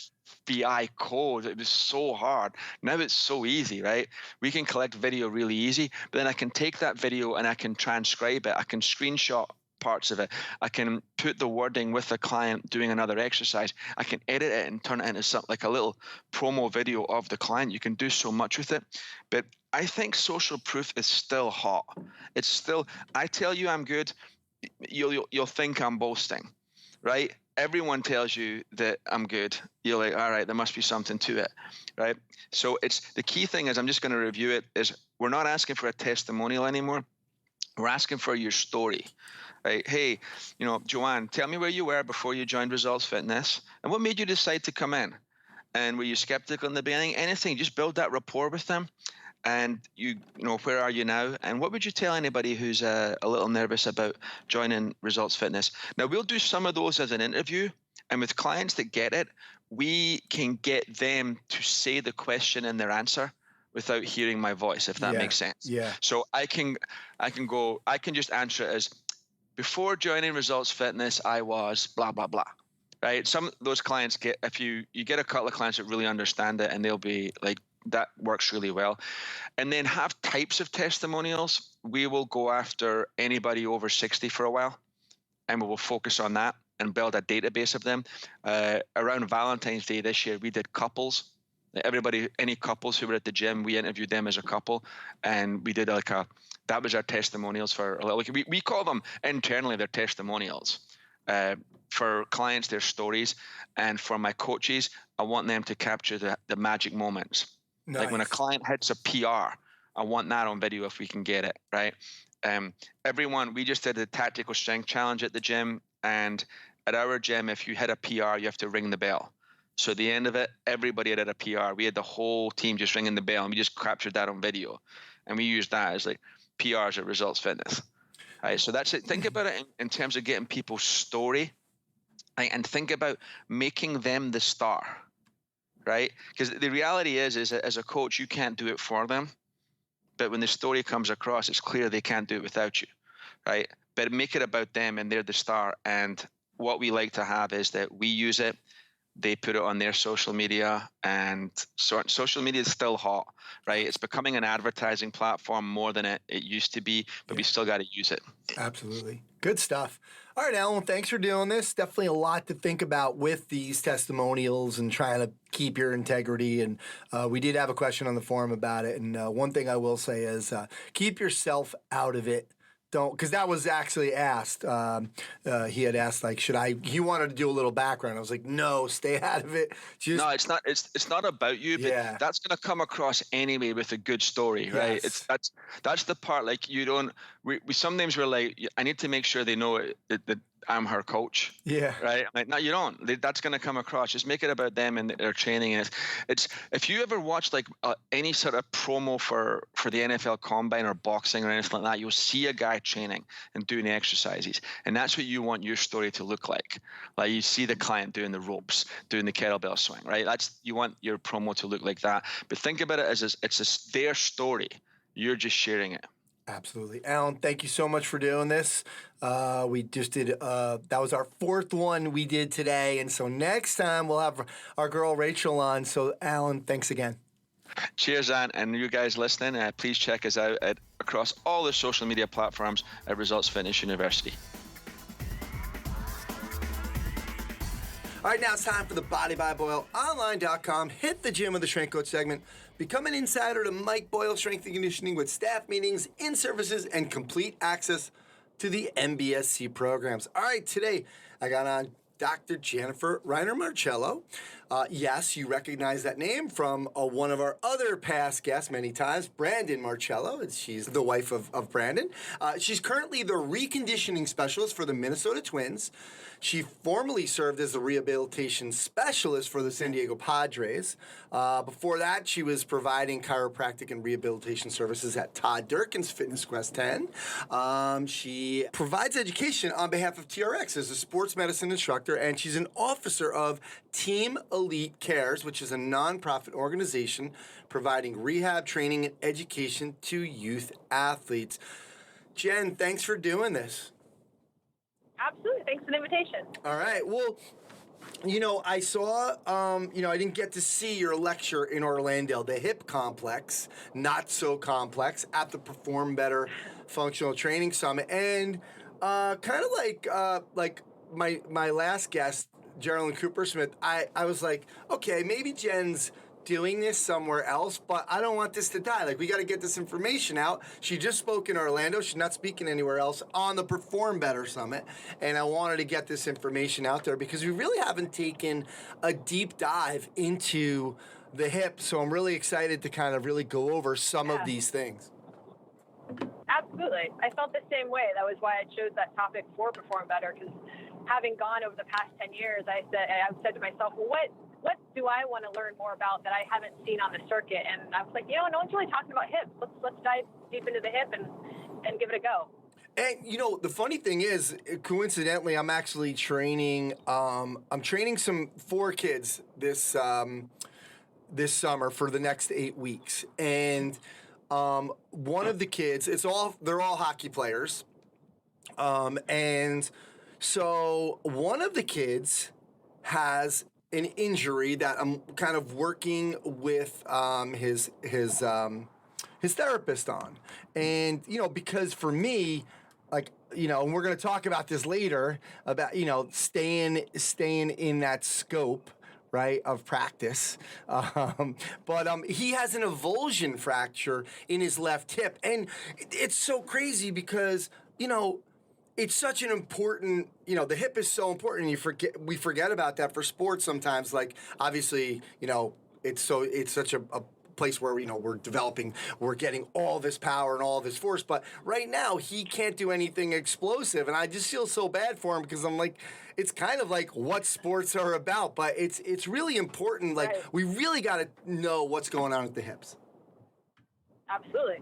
Speaker 7: FBI code. It was so hard. Now it's so easy, right? We can collect video really easy, but then I can take that video and I can transcribe it. I can screenshot parts of it. I can put the wording with the client doing another exercise. I can edit it and turn it into something like a little promo video of the client. You can do so much with it. But I think social proof is still hot. It's still, I tell you I'm good, you'll think I'm boasting, right? Everyone tells you that I'm good. You're like, all right, there must be something to it, right? So it's the key thing is, I'm just going to review it, is we're not asking for a testimonial anymore. We're asking for your story. Right? Hey, Joanne, tell me where you were before you joined Results Fitness, and what made you decide to come in? And were you skeptical in the beginning? Anything, just build that rapport with them. And where are you now? And what would you tell anybody who's a little nervous about joining Results Fitness? Now, we'll do some of those as an interview, and with clients that get it, we can get them to say the question and their answer without hearing my voice, if that makes sense.
Speaker 2: Yeah.
Speaker 7: So I can just answer it as, before joining Results Fitness, I was blah, blah, blah, right? Some of those clients if you get a couple of clients that really understand it, and they'll be like, that works really well. And then have types of testimonials. We will go after anybody over 60 for a while, and we will focus on that and build a database of them. Around Valentine's Day this year, we did couples. Any couples who were at the gym, we interviewed them as a couple, and we did that was our testimonials for a little. We call them internally, they're testimonials. For clients, they're stories, and for my coaches, I want them to capture the magic moments. Nice. Like when a client hits a PR, I want that on video if we can get it, right? We just did a tactical strength challenge at the gym, and at our gym, if you hit a PR, you have to ring the bell. So at the end of it, everybody had a PR. We had the whole team just ringing the bell, and we just captured that on video. And we used that as like PRs at Results Fitness. Right, so that's it. Think about it in terms of getting people's story, right? And think about making them the star, right? Because the reality is that as a coach, you can't do it for them. But when the story comes across, it's clear they can't do it without you, right? But make it about them, and they're the star. And what we like to have is that we use it, they put it on their social media, and social media is still hot, right? It's becoming an advertising platform more than it used to be, but we still got to use it.
Speaker 2: Absolutely. Good stuff. All right, Alwyn, thanks for doing this. Definitely a lot to think about with these testimonials and trying to keep your integrity. And we did have a question on the forum about it. And one thing I will say is keep yourself out of it. Because that was actually asked. He had asked, like, he wanted to do a little background. I was like, no, stay out of it.
Speaker 7: No, it's not. It's not about you, but that's going to come across anyway with a good story, right?
Speaker 2: Yes.
Speaker 7: That's the part. Like, you don't. We sometimes we're like, I need to make sure they know that I'm her coach.
Speaker 2: Yeah.
Speaker 7: Right. Like, no, you don't. That's going to come across. Just make it about them and their training. And it's if you ever watch like any sort of promo for the NFL Combine or boxing or anything like that, you'll see a guy training and doing the exercises, and that's what you want your story to look like. Like, you see the client doing the ropes, doing the kettlebell swing, right? You want your promo to look like that. But think about it as it's their story. You're just sharing it.
Speaker 2: Absolutely. Alwyn, thank you so much for doing this. We just did, that was our fourth one we did today. And so next time we'll have our girl Rachel on. So Alwyn, thanks again.
Speaker 7: Cheers, Ann. And you guys listening, please check us out across all the social media platforms at Results Fitness University.
Speaker 2: All right, now it's time for the BodyByBoyleOnline.com. Hit the gym with the Strength Coach segment. Become an insider to Mike Boyle Strength and Conditioning with staff meetings, in-services, and complete access to the MBSC programs. All right, today I got on Dr. Jenn Reiner-Marcello. Yes, you recognize that name from one of our other past guests many times, Brandon Marcello. She's the wife of Brandon. She's currently the reconditioning specialist for the Minnesota Twins. She formerly served as the rehabilitation specialist for the San Diego Padres. Before that, she was providing chiropractic and rehabilitation services at Todd Durkin's Fitness Quest 10. She provides education on behalf of TRX as a sports medicine instructor, and she's an officer of Team Elite Cares, which is a nonprofit organization providing rehab training and education to youth athletes. Jenn, thanks for doing this.
Speaker 8: Absolutely. Thanks for the invitation.
Speaker 2: All right. Well, I saw, I didn't get to see your lecture in Orlando, the hip complex, not so complex, at the Perform Better Functional Training Summit. And kind of like my last guest, Geraldine Cooper-Smith, I was like, okay, maybe Jenn's doing this somewhere else, but I don't want this to die. Like, we got to get this information out. She just spoke in Orlando. She's not speaking anywhere else on the Perform Better Summit, and I wanted to get this information out there because we really haven't taken a deep dive into the hip, so I'm really excited to kind of really go over some of these things.
Speaker 8: Absolutely. I felt the same way. That was why I chose that topic for Perform Better, because having gone over the past 10 years, I've said to myself, well, what do I want to learn more about that I haven't seen on the circuit? And I was like, no one's really talking about hips. Let's dive deep into the hip and give it a go.
Speaker 2: And, the funny thing is, coincidentally, I'm actually training, I'm training some 4 kids this summer for the next 8 weeks. And one of the kids, they're all hockey players. And so one of the kids has an injury that I'm kind of working with his therapist on. And, because for me, and we're going to talk about this later about, staying in that scope, right, of practice. But he has an avulsion fracture in his left hip. And it's so crazy because, it's such an important, the hip is so important. We forget about that for sports sometimes. Like, obviously, it's such a place where, we're getting all this power and all this force. But right now, he can't do anything explosive. And I just feel so bad for him because I'm like, it's kind of like what sports are about. But it's really important. Like, we really got to know what's going on with the hips.
Speaker 8: Absolutely.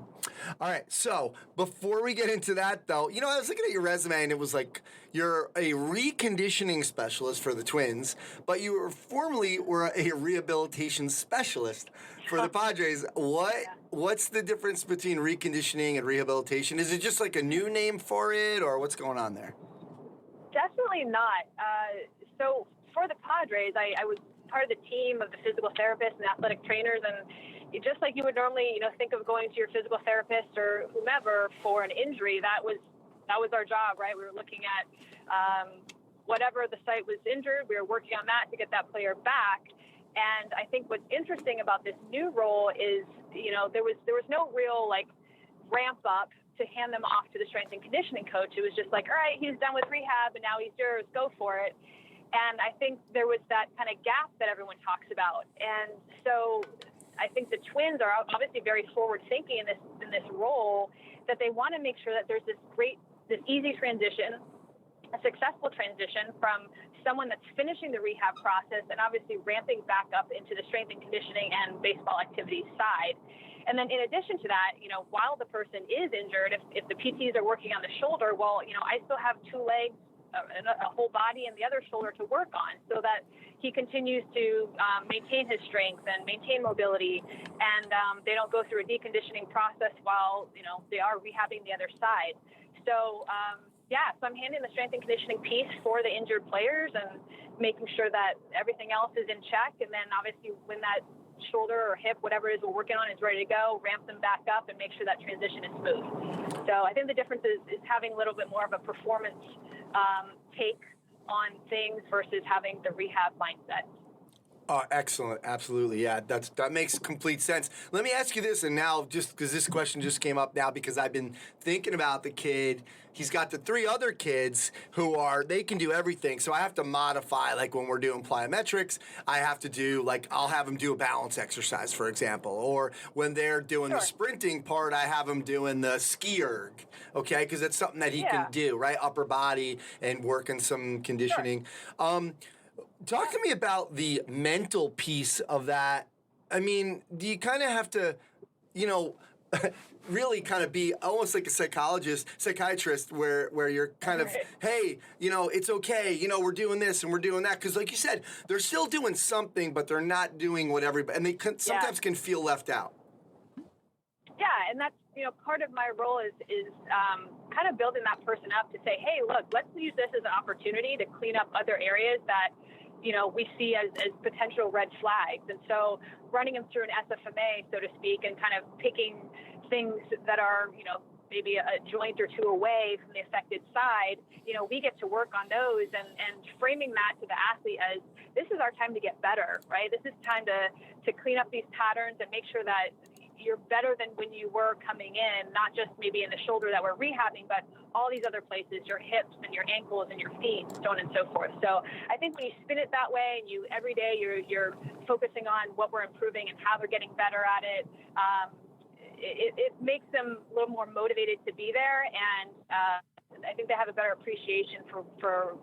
Speaker 2: All right. So before we get into that, though, I was looking at your resume and it was like you're a reconditioning specialist for the Twins, but you were formerly a rehabilitation specialist for the Padres. What's the difference between reconditioning and rehabilitation? Is it just like a new name for it, or what's going on there?
Speaker 8: Definitely not. So for the Padres, I was part of the team of the physical therapists and athletic trainers, and just like you would normally, think of going to your physical therapist or whomever for an injury, that was our job, right? We were looking at whatever the site was injured. We were working on that to get that player back. And I think what's interesting about this new role is, there was no real ramp up to hand them off to the strength and conditioning coach. It was just like, all right, he's done with rehab and now he's yours, go for it. And I think there was that kind of gap that everyone talks about. And so I think the Twins are obviously very forward thinking in this role, that they want to make sure that there's this easy transition, a successful transition from someone that's finishing the rehab process and obviously ramping back up into the strength and conditioning and baseball activities side. And then in addition to that, while the person is injured, if the PTs are working on the shoulder, well, I still have 2 legs, a whole body and the other shoulder to work on, so that he continues to maintain his strength and maintain mobility, and they don't go through a deconditioning process while they are rehabbing the other side. So so I'm handling the strength and conditioning piece for the injured players and making sure that everything else is in check, and then obviously when that shoulder or hip, whatever it is we're working on, is ready to go, ramp them back up and make sure that transition is smooth. So I think the difference is having a little bit more of a performance take on things versus having the rehab mindset.
Speaker 2: Excellent. Absolutely. Yeah, that makes complete sense. Let me ask you this, and now just because this question just came up now because I've been thinking about the kid. He's got the 3 other kids they can do everything. So I have to modify, like when we're doing plyometrics, I have to do, like, I'll have them do a balance exercise, for example. Or when they're doing the sprinting part, I have them doing the ski erg, okay? Because it's something that he can do, right? Upper body and working some conditioning. Talk to me about the mental piece of that. I mean, do you kind of have to, really kind of be almost like a psychiatrist where you're kind of, hey, it's okay, we're doing this and we're doing that. Because like you said, they're still doing something, but they're not doing what everybody, and they sometimes can feel left out.
Speaker 8: Yeah, and that's, part of my role is kind of building that person up to say, hey, look, let's use this as an opportunity to clean up other areas that we see as potential red flags. And so running them through an SFMA, so to speak, and kind of picking things that are, maybe a joint or two away from the affected side, we get to work on those and framing that to the athlete as this is our time to get better, right? This is time to clean up these patterns and make sure that you're better than when you were coming in, not just maybe in the shoulder that we're rehabbing, but all these other places, your hips and your ankles and your feet, so on and so forth. So I think when you spin it that way and every day you're focusing on what we're improving and how they're getting better at it, it makes them a little more motivated to be there. And I think they have a better appreciation for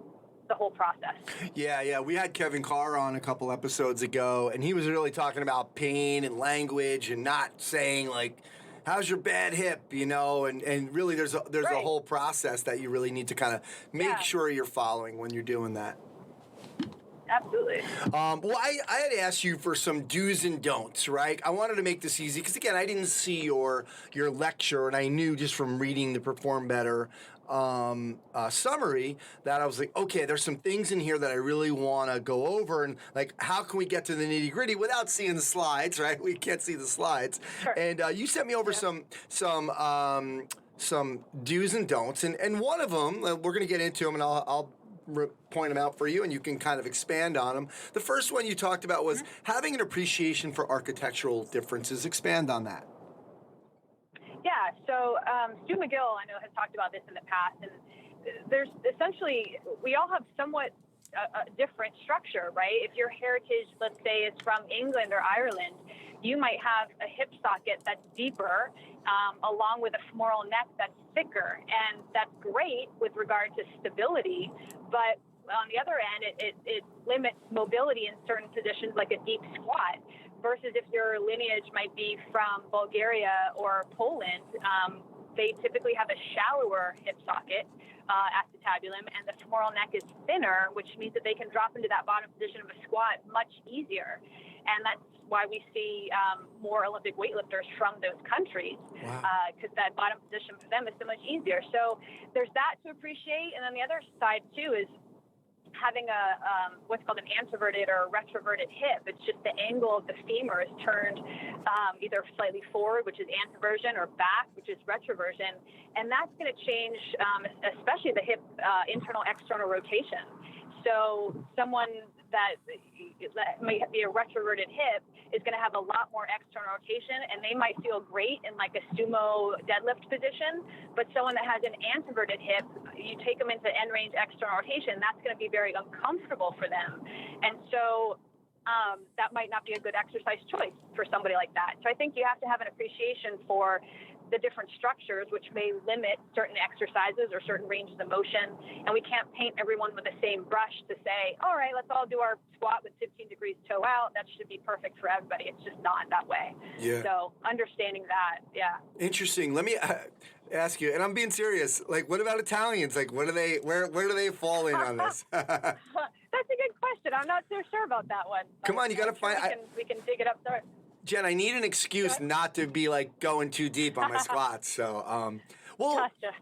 Speaker 8: the whole process.
Speaker 2: Yeah. We had Kevin Carr on a couple episodes ago, and he was really talking about pain and language and not saying, like, how's your bad hip, and really there's a whole process that you really need to kind of make sure you're following when you're doing that.
Speaker 8: Absolutely.
Speaker 2: Well, I had asked you for some do's and don'ts, right? I wanted to make this easy because, again, I didn't see your lecture, and I knew just from reading the Perform Better summary that I was like, okay, there's some things in here that I really want to go over, and like, how can we get to the nitty gritty without seeing the slides, right? We can't see the slides. Sure. And you sent me over some do's and don'ts, and one of them, we're going to get into them, and I'll point them out for you, and you can kind of expand on them. The first one you talked about was having an appreciation for architectural differences. Expand on that.
Speaker 8: Yeah, so Stu McGill, I know, has talked about this in the past, and there's essentially, we all have somewhat a different structure, right? If your heritage, let's say, is from England or Ireland, you might have a hip socket that's deeper, along with a femoral neck that's thicker, and that's great with regard to stability, but on the other end, it limits mobility in certain positions like a deep squat, versus if your lineage might be from Bulgaria or Poland, they typically have a shallower hip socket, acetabulum, and the femoral neck is thinner, which means that they can drop into that bottom position of a squat much easier. And that's why we see more Olympic weightlifters from those countries, because that bottom position for them is so much easier. So there's that to appreciate. And then the other side, too, is having a what's called an anteverted or retroverted hip. It's just the angle of the femur is turned either slightly forward, which is anteversion, or back, which is retroversion. And that's going to change, especially the hip internal-external rotation. So someone that might be a retroverted hip is going to have a lot more external rotation, and they might feel great in like a sumo deadlift position. But someone that has an anteverted hip, you take them into end range external rotation, that's going to be very uncomfortable for them. And so that might not be a good exercise choice for somebody like that. So I think you have to have an appreciation for the different structures, which may limit certain exercises or certain ranges of motion. And we can't paint everyone with the same brush to say, all right, let's all do our squat with 15 degrees toe out. That should be perfect for everybody. It's just not that way. Yeah. So understanding that, yeah.
Speaker 2: Interesting. Let me ask you, and I'm being serious, like, what about Italians? Like, where do they fall in on this?
Speaker 8: That's a good question. I'm not so sure about that one.
Speaker 2: Come on, you got to find...
Speaker 8: We can dig it up there.
Speaker 2: Jen, I need an excuse not to be like going too deep on my squats. So,
Speaker 8: Gotcha.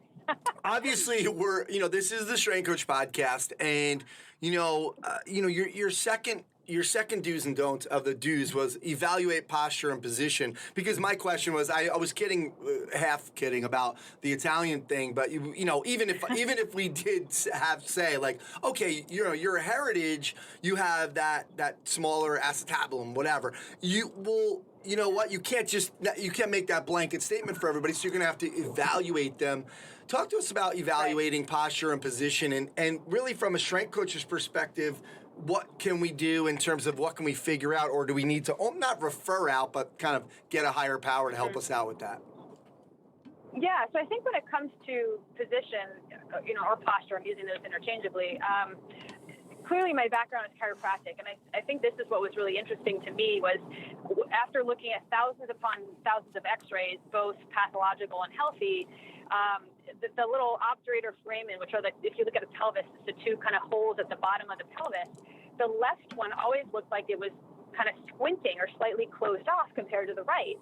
Speaker 2: Obviously this is the Strength Coach podcast, and your second your second do's and don'ts of the do's was evaluate posture and position. Because my question was, I was kidding, half kidding about the Italian thing, but you know, even if we did say like, okay, you know, your heritage, you have that smaller acetabulum, whatever. You know what? You can't make that blanket statement for everybody. So you're going to have to evaluate them. Talk to us about evaluating posture and position, and really from a strength coach's perspective, what can we do in terms of what can we figure out, or do we need to not refer out, but kind of get a higher power to help us out with that?
Speaker 8: Yeah, so I think when it comes to position, you know, or posture, I'm using those interchangeably. Clearly, my background is chiropractic, and I think this is what was really interesting to me was after looking at thousands upon thousands of X-rays, both pathological and healthy. The little obturator foramen, which are if you look at the pelvis, it's the two kind of holes at the bottom of the pelvis. The left one always looked like it was kind of squinting or slightly closed off compared to the right.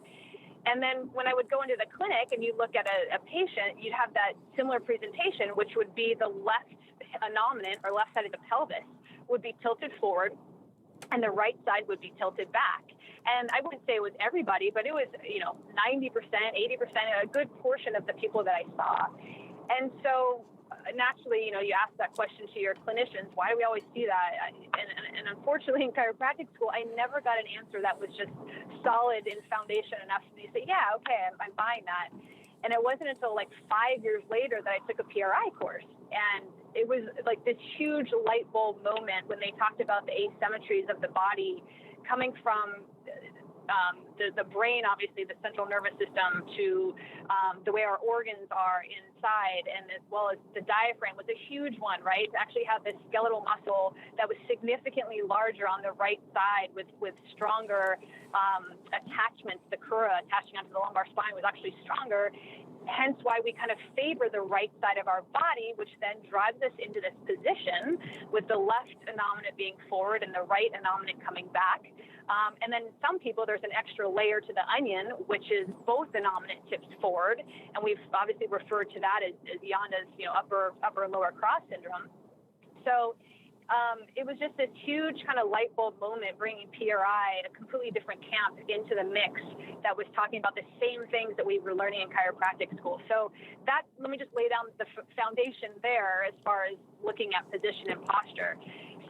Speaker 8: And then when I would go into the clinic and you look at a patient, you'd have that similar presentation, which would be the left innominate or left side of the pelvis would be tilted forward and the right side would be tilted back. And I wouldn't say it was everybody, but it was, you know, 90%, 80%, a good portion of the people that I saw. And so naturally, you know, you ask that question to your clinicians, why do we always see that? And unfortunately in chiropractic school, I never got an answer that was just solid in foundation enough for me to say, yeah, okay, I'm buying that. And it wasn't until like 5 years later that I took a PRI course. And it was like this huge light bulb moment when they talked about the asymmetries of the body coming from the brain, obviously, the central nervous system, to the way our organs are inside, and as well as the diaphragm was a huge one, right? To actually have this skeletal muscle that was significantly larger on the right side with stronger attachments. The crura attaching onto the lumbar spine was actually stronger. Hence why we kind of favor the right side of our body, which then drives us into this position with the left innominate being forward and the right innominate coming back. And then some people, there's an extra layer to the onion, which is both innominate tipped forward. And we've obviously referred to that as Yanda's, you know, upper and lower cross syndrome. So it was just this huge kind of light bulb moment, bringing PRI, a completely different camp, into the mix that was talking about the same things that we were learning in chiropractic school. So that, let me just lay down the foundation there as far as looking at position and posture.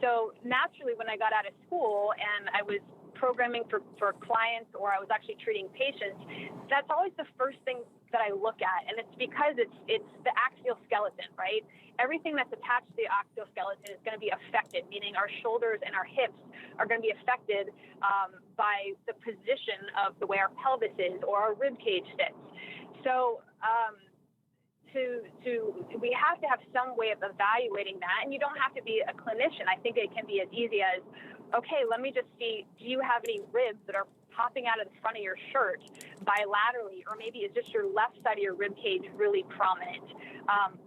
Speaker 8: So naturally, when I got out of school and I was programming for clients, or I was actually treating patients, that's always the first thing that I look at. And it's because it's the axial skeleton, right? Everything that's attached to the axial skeleton is going to be affected, meaning our shoulders and our hips are going to be affected by the position of the way our pelvis is or our rib cage sits. So we have to have some way of evaluating that, and you don't have to be a clinician. I think it can be as easy as, okay, let me just see, do you have any ribs that are popping out of the front of your shirt bilaterally, or maybe is just your left side of your rib cage really prominent?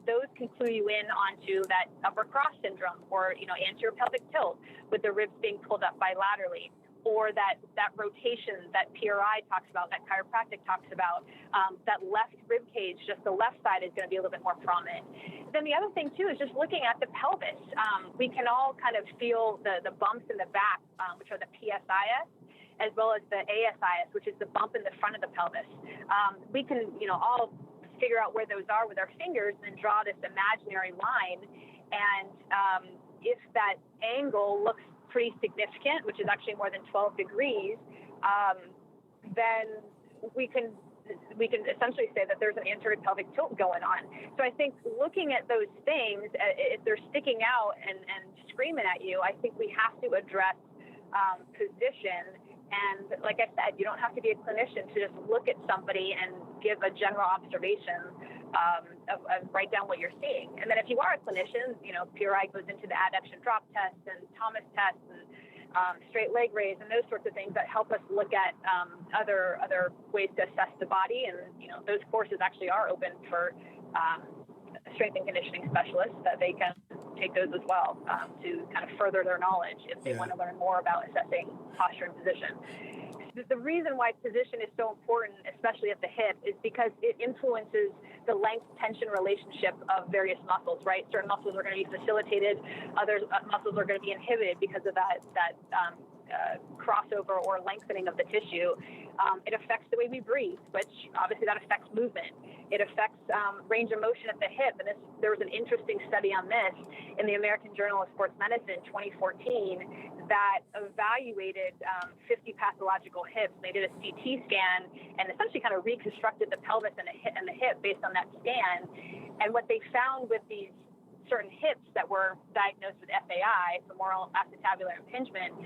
Speaker 8: Those can clue you in onto that upper cross syndrome, or, you know, anterior pelvic tilt with the ribs being pulled up bilaterally, or that rotation that PRI talks about, that chiropractic talks about, that left rib cage, just the left side is going to be a little bit more prominent. Then the other thing too is just looking at the pelvis. We can all kind of feel the bumps in the back, which are the PSIS, as well as the ASIS, which is the bump in the front of the pelvis. We can, you know, all figure out where those are with our fingers and then draw this imaginary line. And if that angle looks pretty significant, which is actually more than 12 degrees, then we can essentially say that there's an anterior pelvic tilt going on. So I think looking at those things, if they're sticking out and screaming at you, I think we have to address position. And like I said, you don't have to be a clinician to just look at somebody and give a general observation of write down what you're seeing. And then if you are a clinician, you know, PRI goes into the adduction drop test and Thomas test and straight leg raise and those sorts of things that help us look at other ways to assess the body. And, you know, those courses actually are open for strength and conditioning specialists, that they can take those as well to kind of further their knowledge if they want to learn more about assessing posture and position. The reason why position is so important, especially at the hip, is because it influences the length-tension relationship of various muscles, right? Certain muscles are going to be facilitated, other muscles are going to be inhibited because of that crossover or lengthening of the tissue. It affects the way we breathe, which obviously that affects movement. It affects range of motion at the hip. And there was an interesting study on this in the American Journal of Sports Medicine 2014 that evaluated 50 pathological hips. They did a CT scan and essentially kind of reconstructed the pelvis and the hip based on that scan. And what they found with these certain hips that were diagnosed with FAI, femoral acetabular impingement,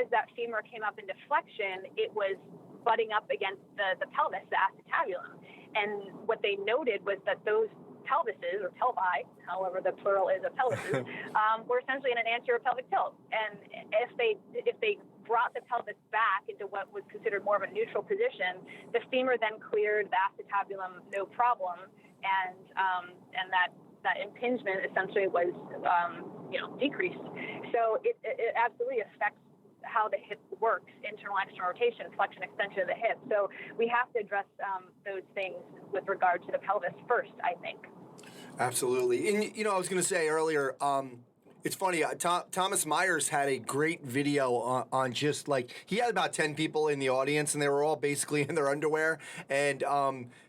Speaker 8: as that femur came up into flexion, it was butting up against the pelvis, the acetabulum. And what they noted was that those pelvises, or pelvi, however the plural is of pelvises, were essentially in an anterior pelvic tilt. And if they brought the pelvis back into what was considered more of a neutral position, the femur then cleared the acetabulum no problem, and that impingement essentially was decreased. So it absolutely affects how the hip works, internal, external rotation, flexion, extension of the hip. So we have to address those things with regard to the pelvis first, I think.
Speaker 2: Absolutely. And, I was going to say earlier, it's funny, Thomas Myers had a great video on just like, he had about 10 people in the audience and they were all basically in their underwear, and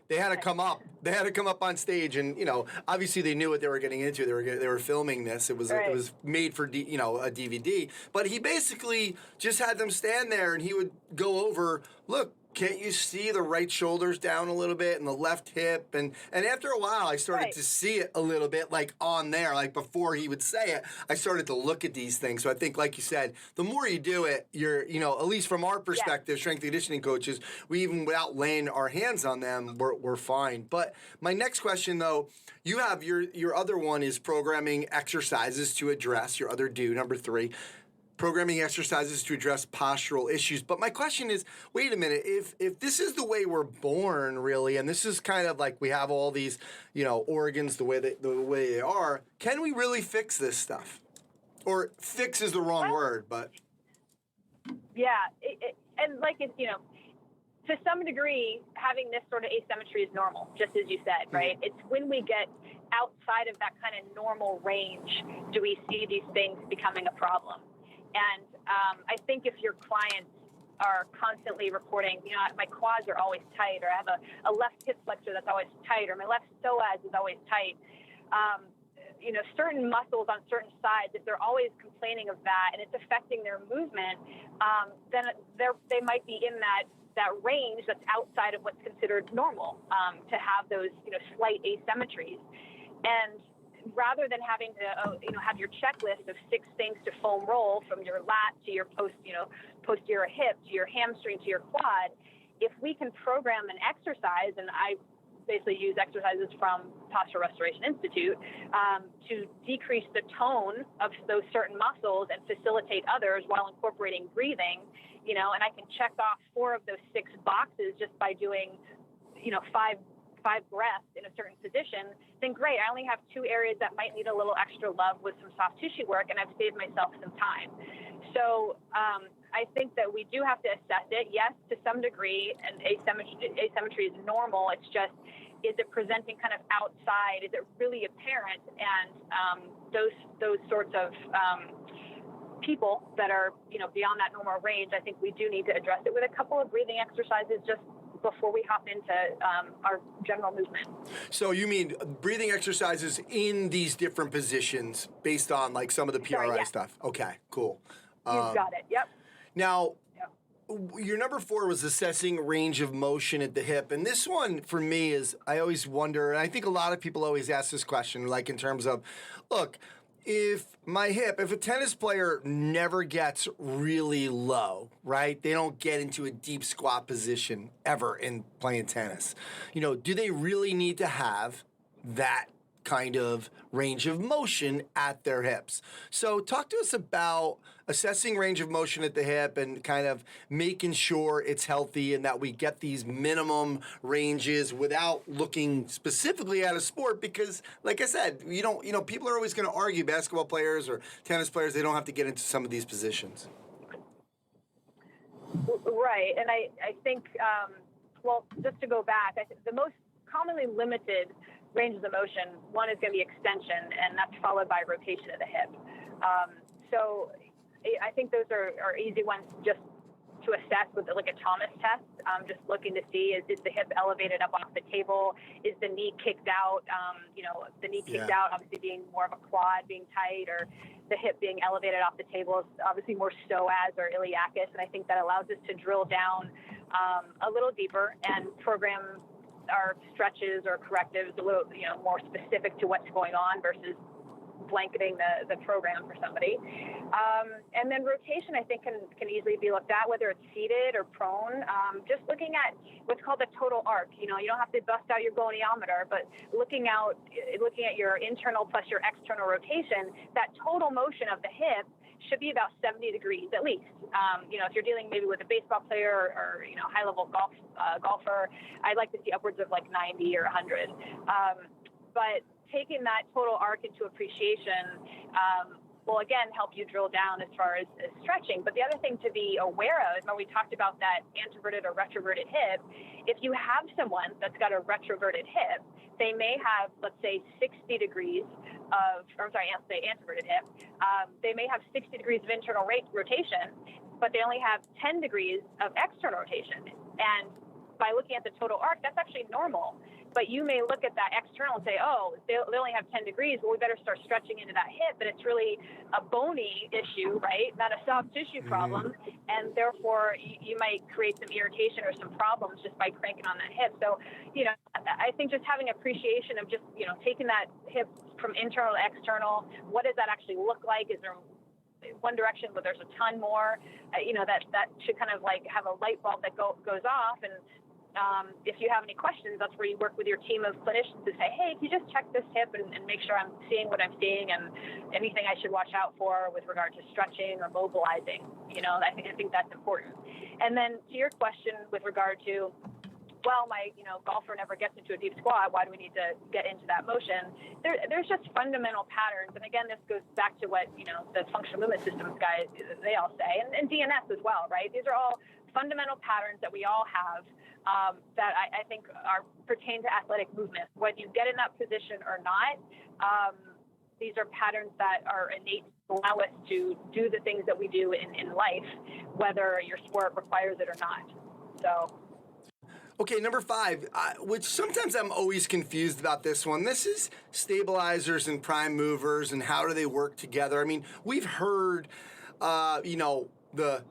Speaker 2: they had to come up. They had to come up on stage, and obviously they knew what they were getting into. They were filming this. It was made for a DVD. But he basically just had them stand there, and he would go over, look, can't you see the right shoulder's down a little bit and the left hip? And after a while, I started to see it a little bit, like on there, like before he would say it, I started to look at these things. So I think, like you said, the more you do it, you're, at least from our perspective, strength and conditioning coaches, we even without laying our hands on them, we're fine. But my next question, though, you have your other one is programming exercises to address your other number 3. Programming exercises to address postural issues. But my question is, wait a minute, if this is the way we're born, really, and this is kind of like we have all these, organs the way they are, can we really fix this stuff? Or fix is the wrong word, but...
Speaker 8: Yeah, to some degree, having this sort of asymmetry is normal, just as you said, right? It's when we get outside of that kind of normal range do we see these things becoming a problem. And I think if your clients are constantly reporting, my quads are always tight, or I have a left hip flexor that's always tight, or my left psoas is always tight, certain muscles on certain sides, if they're always complaining of that and it's affecting their movement, then they might be in that range that's outside of what's considered normal, to have those slight asymmetries. And rather than having to have your checklist of 6 things to foam roll from your lat to your posterior hip to your hamstring to your quad, if we can program an exercise, and I basically use exercises from Postural Restoration Institute to decrease the tone of those certain muscles and facilitate others while incorporating breathing, and I can check off 4 of those 6 boxes just by doing 5 breaths in a certain position, then great. I only have 2 areas that might need a little extra love with some soft tissue work, and I've saved myself some time. So I think that we do have to assess it. Yes, to some degree, and asymmetry is normal. It's just, is it presenting kind of outside? Is it really apparent? And those sorts of people that are beyond that normal range, I think we do need to address it with a couple of breathing exercises just before we hop into our general movement. So you mean breathing exercises in these different positions based on like some of the PRI stuff? Okay, cool. You've got it, yep.
Speaker 2: Now, your number 4 was assessing range of motion at the hip. And this one, for me, is I always wonder, and I think a lot of people always ask this question, like in terms of, look, if a tennis player never gets really low, right? They don't get into a deep squat position ever in playing tennis. Do they really need to have that kind of range of motion at their hips? So talk to us about assessing range of motion at the hip and kind of making sure it's healthy and that we get these minimum ranges without looking specifically at a sport, because like I said, people are always going to argue, basketball players or tennis players, they don't have to get into some of these positions.
Speaker 8: Right. And I think, well, just to go back, I think the most commonly limited ranges of motion, one is going to be extension, and that's followed by rotation of the hip. So I think those are easy ones just to assess with like a Thomas test, just looking to see is the hip elevated up off the table, is the knee kicked out, the knee kicked out obviously being more of a quad being tight, or the hip being elevated off the table is obviously more psoas or iliacus, and I think that allows us to drill down a little deeper and program our stretches or correctives a little more specific to what's going on versus blanketing the program for somebody. And then rotation, I think, can easily be looked at, whether it's seated or prone. Just looking at what's called the total arc. You don't have to bust out your goniometer, but looking at your internal plus your external rotation, that total motion of the hip should be about 70 degrees at least. If you're dealing maybe with a baseball player or high-level golfer, I'd like to see upwards of like 90 or 100. But taking that total arc into appreciation will again help you drill down as far as stretching. But the other thing to be aware of, when we talked about that anteverted or retroverted hip, if you have someone that's got a retroverted hip, they may have, let's say, 60 degrees anteverted hip. They may have 60 degrees of internal rotation, but they only have 10 degrees of external rotation. And by looking at the total arc, that's actually normal. But you may look at that external and say, oh, they only have 10 degrees. Well, we better start stretching into that hip. But it's really a bony issue, right? Not a soft tissue problem. And therefore, you might create some irritation or some problems just by cranking on that hip. So, I think just having appreciation of just, taking that hip from internal to external, what does that actually look like? Is there one direction, but there's a ton more? That should kind of like have a light bulb that goes off. And if you have any questions, that's where you work with your team of clinicians to say, hey, can you just check this hip and make sure I'm seeing what I'm seeing and anything I should watch out for with regard to stretching or mobilizing. I think that's important. And then to your question with regard to, well, my golfer never gets into a deep squat, why do we need to get into that motion? There's just fundamental patterns. And again, this goes back to what the functional movement systems guys, they all say, and DNS as well, right? These are all fundamental patterns that we all have that I think pertain to athletic movement. Whether you get in that position or not, these are patterns that are innate to allow us to do the things that we do in life, whether your sport requires it or not. So.
Speaker 2: Okay, number 5, which sometimes I'm always confused about this one. This is stabilizers and prime movers and how do they work together. I mean, we've heard, the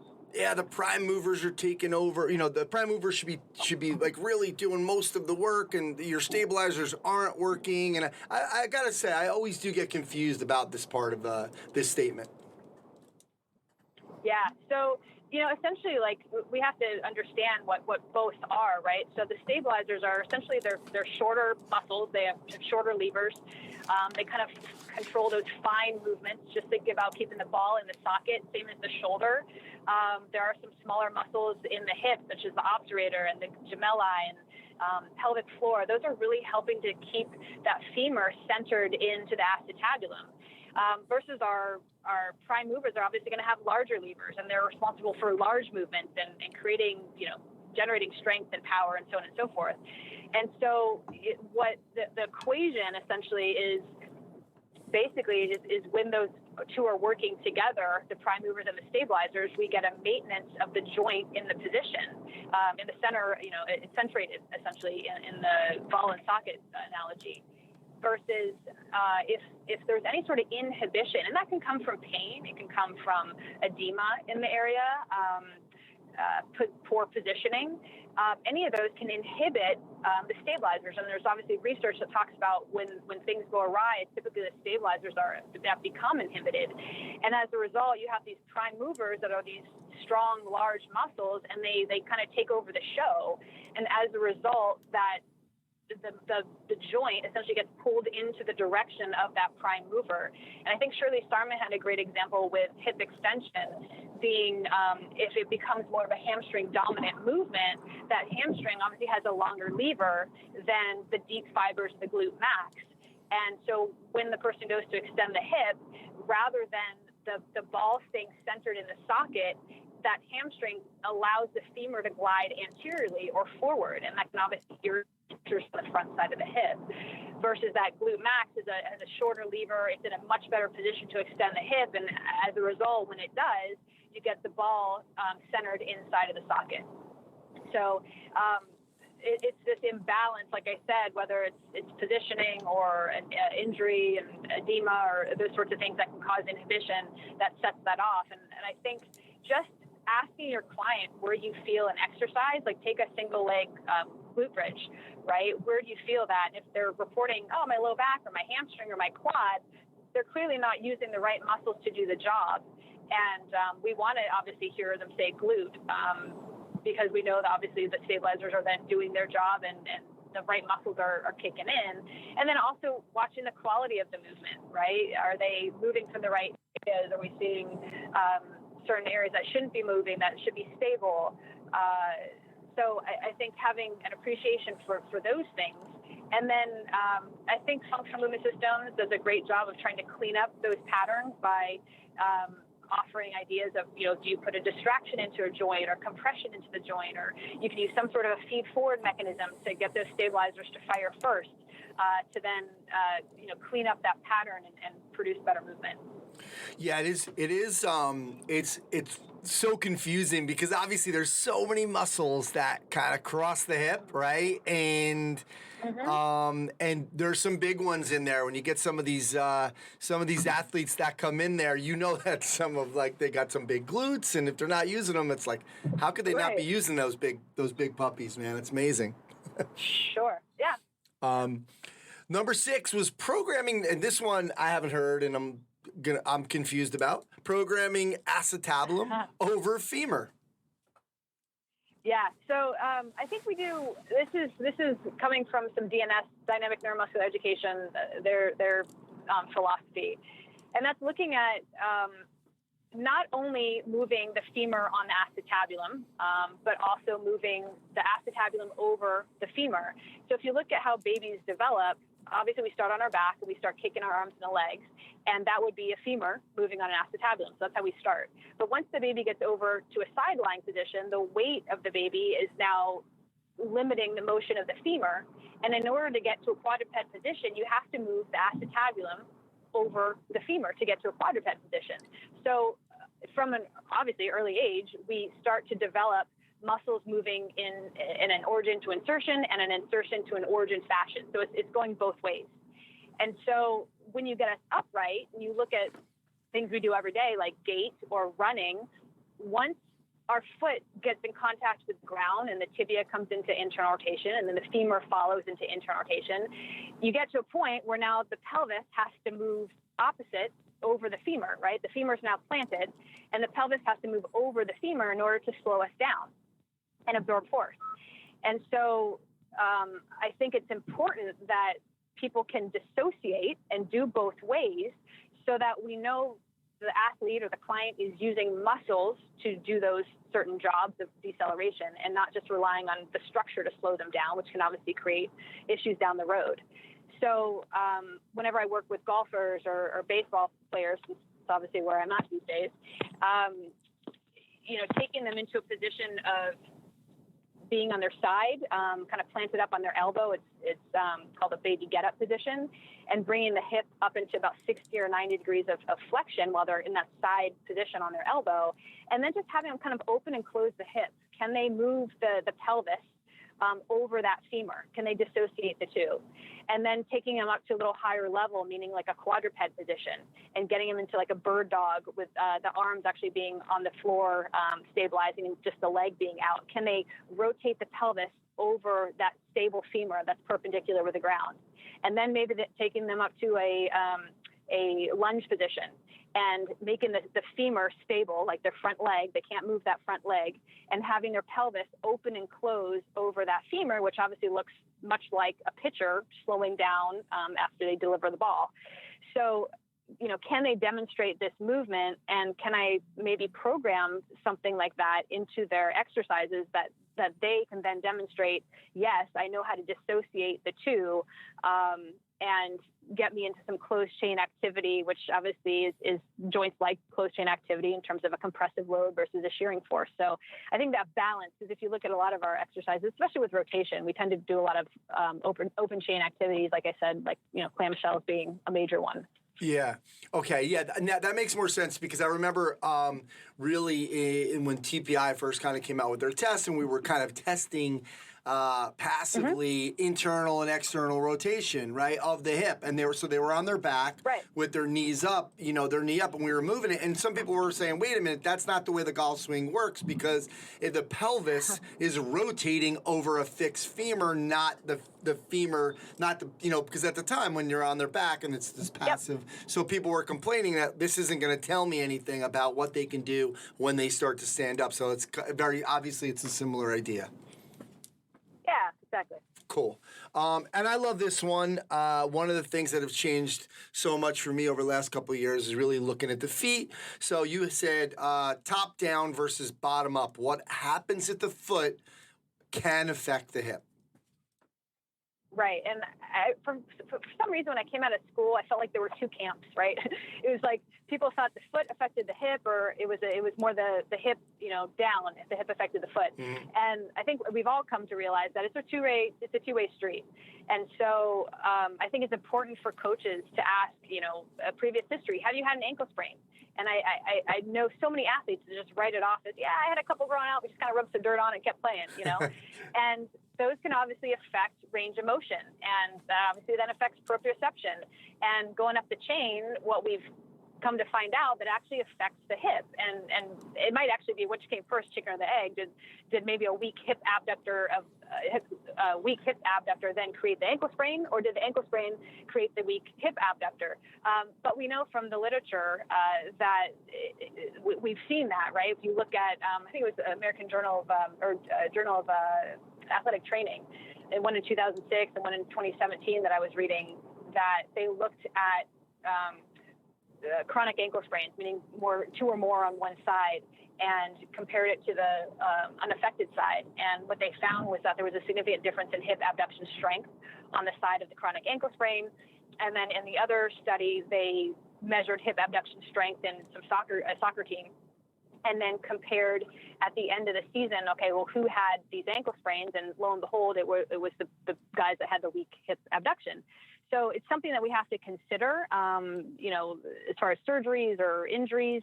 Speaker 2: prime movers are taking over. The prime movers should be like really doing most of the work, and your stabilizers aren't working. And I gotta say, I always do get confused about this part of this statement.
Speaker 8: Yeah. So, essentially, like, we have to understand what both are, right? So the stabilizers are essentially they're shorter muscles. They have shorter levers. They kind of control those fine movements. Just think about keeping the ball in the socket, same as the shoulder. There are some smaller muscles in the hip, such as the obturator and the gemelli and pelvic floor. Those are really helping to keep that femur centered into the acetabulum. Versus our prime movers are obviously going to have larger levers, and they're responsible for large movements and creating, generating strength and power and so on and so forth. And so what the equation essentially is basically is when those two are working together, the prime movers and the stabilizers, we get a maintenance of the joint in the position, in the center, it's centrated essentially in the ball and socket analogy. Versus if there's any sort of inhibition, and that can come from pain, it can come from edema in the area, poor positioning. Any of those can inhibit the stabilizers, and there's obviously research that talks about when things go awry, typically the stabilizers that become inhibited, and as a result, you have these prime movers that are these strong, large muscles, and they kind of take over the show, and as a result, that the joint essentially gets pulled into the direction of that prime mover. And I think Shirley Starman had a great example with hip extension being, if it becomes more of a hamstring dominant movement, that hamstring obviously has a longer lever than the deep fibers of the glute max. And so when the person goes to extend the hip, rather than the ball staying centered in the socket, that hamstring allows the femur to glide anteriorly or forward, and that can obviously irritate the front side of the hip. Versus that glute max has a shorter lever. It's in a much better position to extend the hip, and as a result, when it does, you get the ball centered inside of the socket. So it's this imbalance, like I said, whether it's positioning or an injury and edema or those sorts of things that can cause inhibition that sets that off. And I think just asking your client where you feel an exercise, like take a single leg glute bridge, right? Where do you feel that? If they're reporting, oh, my low back or my hamstring or my quad, they're clearly not using the right muscles to do the job. And we want to obviously hear them say glute because we know that obviously the stabilizers are then doing their job and the right muscles are kicking in. And then also watching the quality of the movement, right? Are they moving from the right areas? Are we seeing certain areas that shouldn't be moving, that should be stable? So I think having an appreciation for those things. And then I think functional movement systems does a great job of trying to clean up those patterns by offering ideas of, do you put a distraction into a joint or compression into the joint, or you can use some sort of a feed forward mechanism to get those stabilizers to fire first to then, clean up that pattern and produce better movement.
Speaker 2: Yeah, it is. It's so confusing because obviously there's so many muscles that kind of cross the hip, right? And and there's some big ones in there. When you get some of these athletes that come in there, that they got some big glutes, and if they're not using them, it's like, how could they not be using those big puppies, man? It's amazing.
Speaker 8: Sure. Yeah.
Speaker 2: Number 6 was programming, and this one I haven't heard, and I'm confused about programming acetabulum over femur.
Speaker 8: Yeah, so I think we do. This is coming from some DNS, dynamic neuromuscular education, their philosophy, and that's looking at not only moving the femur on the acetabulum, but also moving the acetabulum over the femur. So if you look at how babies develop, obviously we start on our back and we start kicking our arms and the legs, and that would be a femur moving on an acetabulum. So that's how we start. But once the baby gets over to a sideline position, the weight of the baby is now limiting the motion of the femur. And in order to get to a quadruped position, you have to move the acetabulum over the femur to get to a quadruped position. So from an obviously early age, we start to develop muscles moving in an origin to insertion and an insertion to an origin fashion. So it's going both ways. And so when you get us upright and you look at things we do every day, like gait or running, once our foot gets in contact with the ground and the tibia comes into internal rotation and then the femur follows into internal rotation, you get to a point where now the pelvis has to move opposite over the femur, right? The femur is now planted and the pelvis has to move over the femur in order to slow us down and absorb force. And so I think it's important that people can dissociate and do both ways so that we know the athlete or the client is using muscles to do those certain jobs of deceleration and not just relying on the structure to slow them down, which can obviously create issues down the road. So whenever I work with golfers or baseball players, which is obviously where I'm at these days, taking them into a position of being on their side, kind of planted up on their elbow. It's called a baby get-up position, and bringing the hip up into about 60 or 90 degrees of flexion while they're in that side position on their elbow, and then just having them kind of open and close the hips. Can they move the pelvis over that femur? Can they dissociate the two? And then taking them up to a little higher level, meaning like a quadruped position, and getting them into like a bird dog with the arms actually being on the floor, stabilizing, and just the leg being out. Can they rotate the pelvis over that stable femur that's perpendicular with the ground? And then maybe taking them up to a lunge position and making the femur stable, like their front leg. They can't move that front leg, and having their pelvis open and close over that femur, which obviously looks much like a pitcher slowing down after they deliver the ball. So, can they demonstrate this movement, and can I maybe program something like that into their exercises that they can then demonstrate, yes, I know how to dissociate the two, and get me into some closed chain activity, which obviously is joints like closed chain activity in terms of a compressive load versus a shearing force. So I think that balance is, if you look at a lot of our exercises, especially with rotation, we tend to do a lot of open chain activities, like I said, like, clamshells being a major one.
Speaker 2: Yeah. Okay. Yeah. That makes more sense, because I remember really when TPI first kind of came out with their tests, and we were kind of testing passively internal and external rotation, right, of the hip, and they were on their back with their knees up, their knee up, and we were moving it, and some people were saying, wait a minute, that's not the way the golf swing works, because the pelvis is rotating over a fixed femur, not the femur, not the, because at the time when you're on their back and it's this passive, so people were complaining that this isn't going to tell me anything about what they can do when they start to stand up. So it's very obviously it's a similar idea.
Speaker 8: Yeah, exactly.
Speaker 2: Cool. And I love this one. One of the things that have changed so much for me over the last couple of years is really looking at the feet. So you said top down versus bottom up. What happens at the foot can affect the hip.
Speaker 8: Right. And for some reason, when I came out of school, I felt like there were two camps, right? It was like people thought the foot affected the hip, or it was more the hip, down, if the hip affected the foot. Mm-hmm. And I think we've all come to realize that it's a two-way street. And so I think it's important for coaches to ask, a previous history. Have you had an ankle sprain? And I know so many athletes that just write it off as, I had a couple growing out. We just kind of rubbed some dirt on it and kept playing, And those can obviously affect range of motion, and obviously that affects proprioception. And going up the chain, what we've come to find out, that actually affects the hip, and it might actually be which came first, chicken or the egg. Did maybe a weak hip abductor then create the ankle sprain, or did the ankle sprain create the weak hip abductor? But we know from the literature that we've seen that, right? If you look at, I think it was American Journal of Athletic Training, and one in 2006 and one in 2017 that I was reading, that they looked at chronic ankle sprains, meaning two or more on one side, and compared it to the unaffected side. And what they found was that there was a significant difference in hip abduction strength on the side of the chronic ankle sprain. And then in the other study, they measured hip abduction strength in a soccer team, and then compared at the end of the season, who had these ankle sprains? And lo and behold, it was the guys that had the weak hip abduction. So it's something that we have to consider, as far as surgeries or injuries,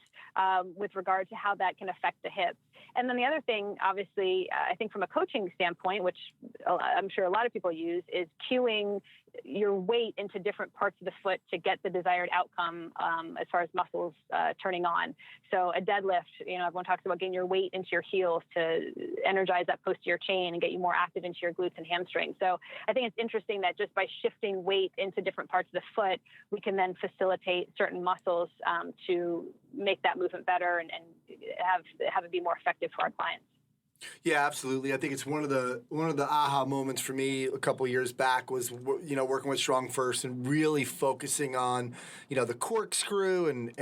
Speaker 8: with regard to how that can affect the hip. And then the other thing, obviously, I think from a coaching standpoint, which I'm sure a lot of people use, is cueing your weight into different parts of the foot to get the desired outcome as far as muscles turning on. So a deadlift, everyone talks about getting your weight into your heels to energize that posterior chain and get you more active into your glutes and hamstrings. So I think it's interesting that just by shifting weight into different parts of the foot, we can then facilitate certain muscles to make that movement better and have it be more effective for our clients.
Speaker 2: Yeah, absolutely. I think it's one of the aha moments for me a couple of years back was, working with Strong First and really focusing on, the corkscrew and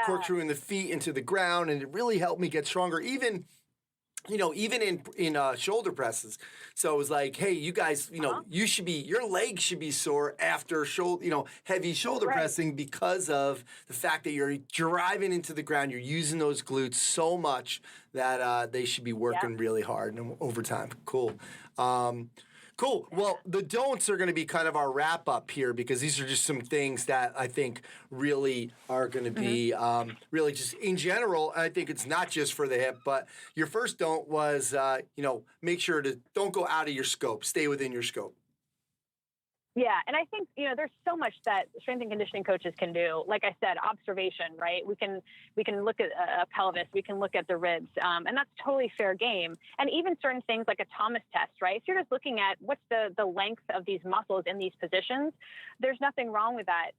Speaker 2: corkscrew in the feet into the ground, and it really helped me get stronger. Even in shoulder presses. So it was like, hey, you guys, your legs should be sore after heavy shoulder pressing, because of the fact that you're driving into the ground, you're using those glutes so much that they should be working really hard and over time. Cool. Cool. Well, the don'ts are going to be kind of our wrap up here, because these are just some things that I think really are going to be really just in general. I think it's not just for the hip, but your first don't was, make sure to don't go out of your scope. Stay within your scope.
Speaker 8: Yeah, and I think, there's so much that strength and conditioning coaches can do. Like I said, observation, right? We can look at a pelvis, we can look at the ribs, and that's totally fair game. And even certain things like a Thomas test, right? If you're just looking at what's the length of these muscles in these positions, there's nothing wrong with that.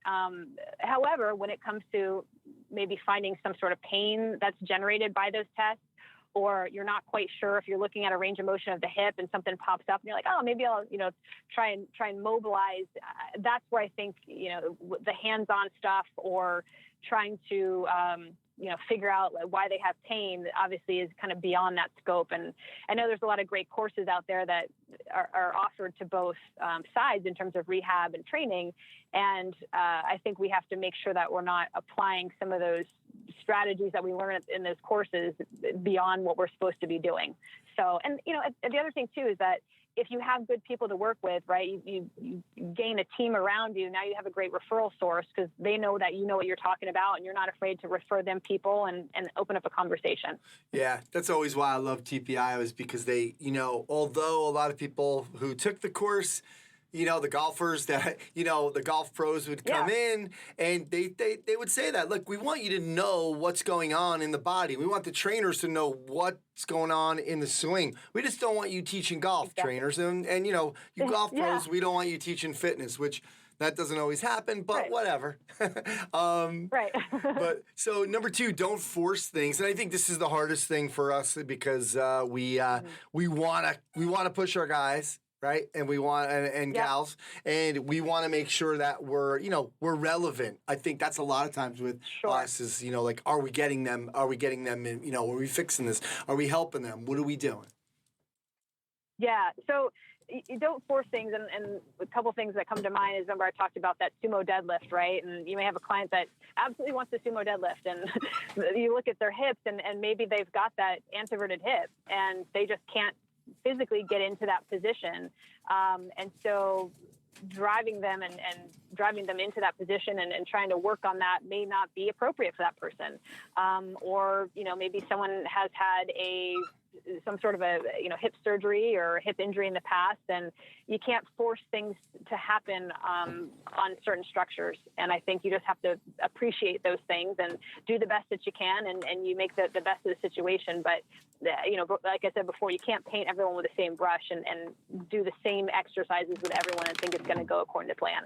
Speaker 8: However, when it comes to maybe finding some sort of pain that's generated by those tests, or you're not quite sure if you're looking at a range of motion of the hip and something pops up and you're like, oh, maybe I'll, try and mobilize. That's where I think, the hands-on stuff, or trying to, figure out why they have pain, obviously is kind of beyond that scope. And I know there's a lot of great courses out there that are offered to both sides in terms of rehab and training. And I think we have to make sure that we're not applying some of those strategies that we learn in those courses beyond what we're supposed to be doing. So, and the other thing too is that if you have good people to work with, right, you gain a team around you. Now you have a great referral source because they know that you know what you're talking about and you're not afraid to refer them people and open up a conversation.
Speaker 2: Yeah, that's always why I love TPI, is because they, although a lot of people who took the course, the golfers that, the golf pros would come in and they would say that, look, we want you to know what's going on in the body. We want the trainers to know what's going on in the swing. We just don't want you teaching golf trainers. And you golf pros, we don't want you teaching fitness, which that doesn't always happen, but whatever.
Speaker 8: Right.
Speaker 2: But so number 2, don't force things. And I think this is the hardest thing for us because we want to push our guys. Right. And we want, and gals, and we want to make sure that we're relevant. I think that's a lot of times with us is, are we getting them? Are we getting them in, are we fixing this? Are we helping them? What are we doing?
Speaker 8: Yeah. So you don't force things. And a couple things that come to mind is, remember I talked about that sumo deadlift, right? And you may have a client that absolutely wants the sumo deadlift. And you look at their hips and maybe they've got that anteverted hip and they just can't physically get into that position. And so driving them and driving them into that position and trying to work on that may not be appropriate for that person. Or, maybe someone has had some sort of a hip surgery or hip injury in the past, and you can't force things to happen on certain structures. And I think you just have to appreciate those things and do the best that you can, and you make the best of the situation. But like I said before, you can't paint everyone with the same brush and do the same exercises with everyone and think it's going to go according to plan.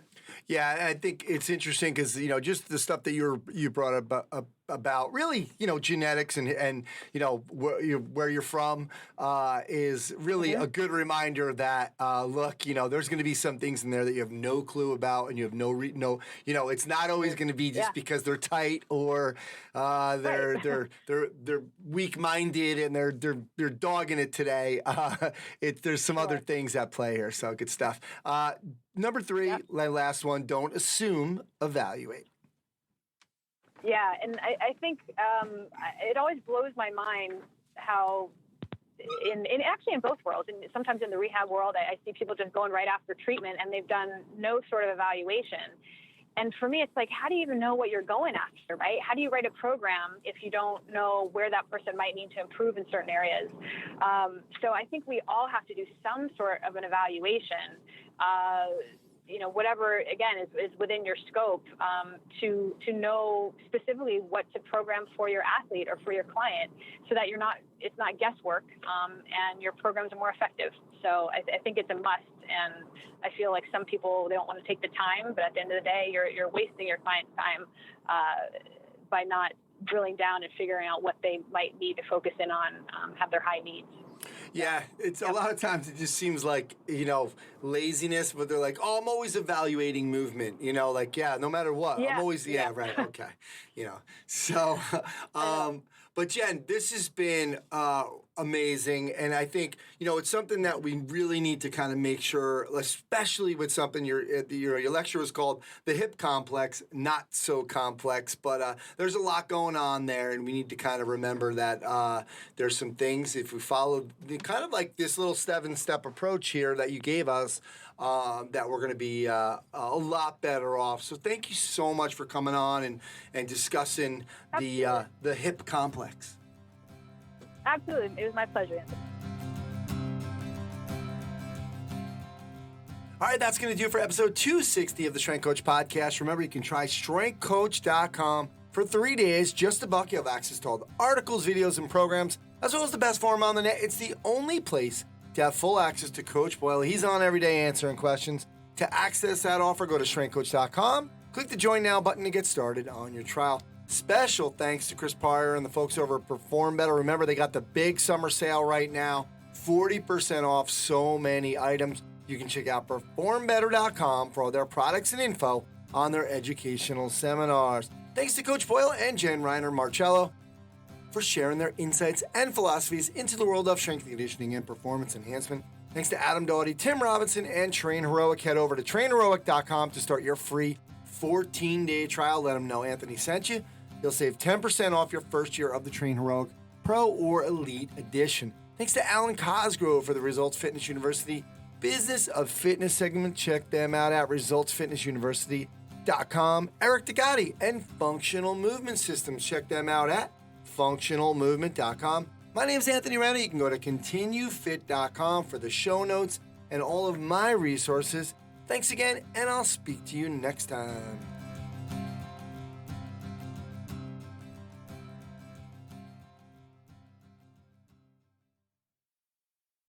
Speaker 2: Yeah, I think it's interesting because just the stuff that you brought up about really genetics and where you're from is really a good reminder that look, there's going to be some things in there that you have no clue about and you have it's not always going to be just because they're tight or they're weak-minded and they're dogging it today. There's some other things at play here, so good stuff. Number 3, last one, don't assume, evaluate.
Speaker 8: Yeah, and I think it always blows my mind how, actually in both worlds, and sometimes in the rehab world, I see people just going right after treatment and they've done no sort of evaluation. And for me, it's like, how do you even know what you're going after, right? How do you write a program if you don't know where that person might need to improve in certain areas? So I think we all have to do some sort of an evaluation, whatever, again, is within your scope, to know specifically what to program for your athlete or for your client so that it's not guesswork, and your programs are more effective. So I think it's a must. And I feel like some people, they don't want to take the time, but at the end of the day, you're wasting your client's time by not drilling down and figuring out what they might need to focus in on, have their high needs.
Speaker 2: Yeah, it's a lot of times it just seems like, laziness, but they're like, oh, I'm always evaluating movement, no matter what. I'm always, right, okay. So, but Jen, this has been amazing. And I think, it's something that we really need to kind of make sure, especially with something your lecture was called The Hip Complex, not so complex, but there's a lot going on there. And we need to kind of remember that there's some things, if we follow kind of like this little 7-step approach here that you gave us, that we're going to be a lot better off. So thank you so much for coming on and discussing the hip complex.
Speaker 8: Absolutely. It was my pleasure, Anthony.
Speaker 2: All right, that's going to do it for episode 260 of the Strength Coach Podcast. Remember, you can try strengthcoach.com for 3 days. Just $1. You have access to all the articles, videos, and programs, as well as the best forum on the net. It's the only place to have full access to Coach Boyle. He's on every day answering questions. To access that offer, go to strengthcoach.com. Click the Join Now button to get started on your trial. Special thanks to Chris Pryor and the folks over at Perform Better. Remember, they got the big summer sale right now, 40% off so many items. You can check out performbetter.com for all their products and info on their educational seminars. Thanks to Coach Boyle and Jenn Reiner-Marcello for sharing their insights and philosophies into the world of strength conditioning and performance enhancement. Thanks to Adam Doughty, Tim Robinson, and Train Heroic. Head over to trainheroic.com to start your free 14-day trial. Let them know Anthony sent you. You'll save 10% off your first year of the Train Heroic Pro or Elite Edition. Thanks to Alwyn Cosgrove for the Results Fitness University Business of Fitness segment. Check them out at resultsfitnessuniversity.com. Eric Degatti and Functional Movement Systems. Check them out at functionalmovement.com. My name is Anthony Renner. You can go to continuefit.com for the show notes and all of my resources. Thanks again, and I'll speak to you next time.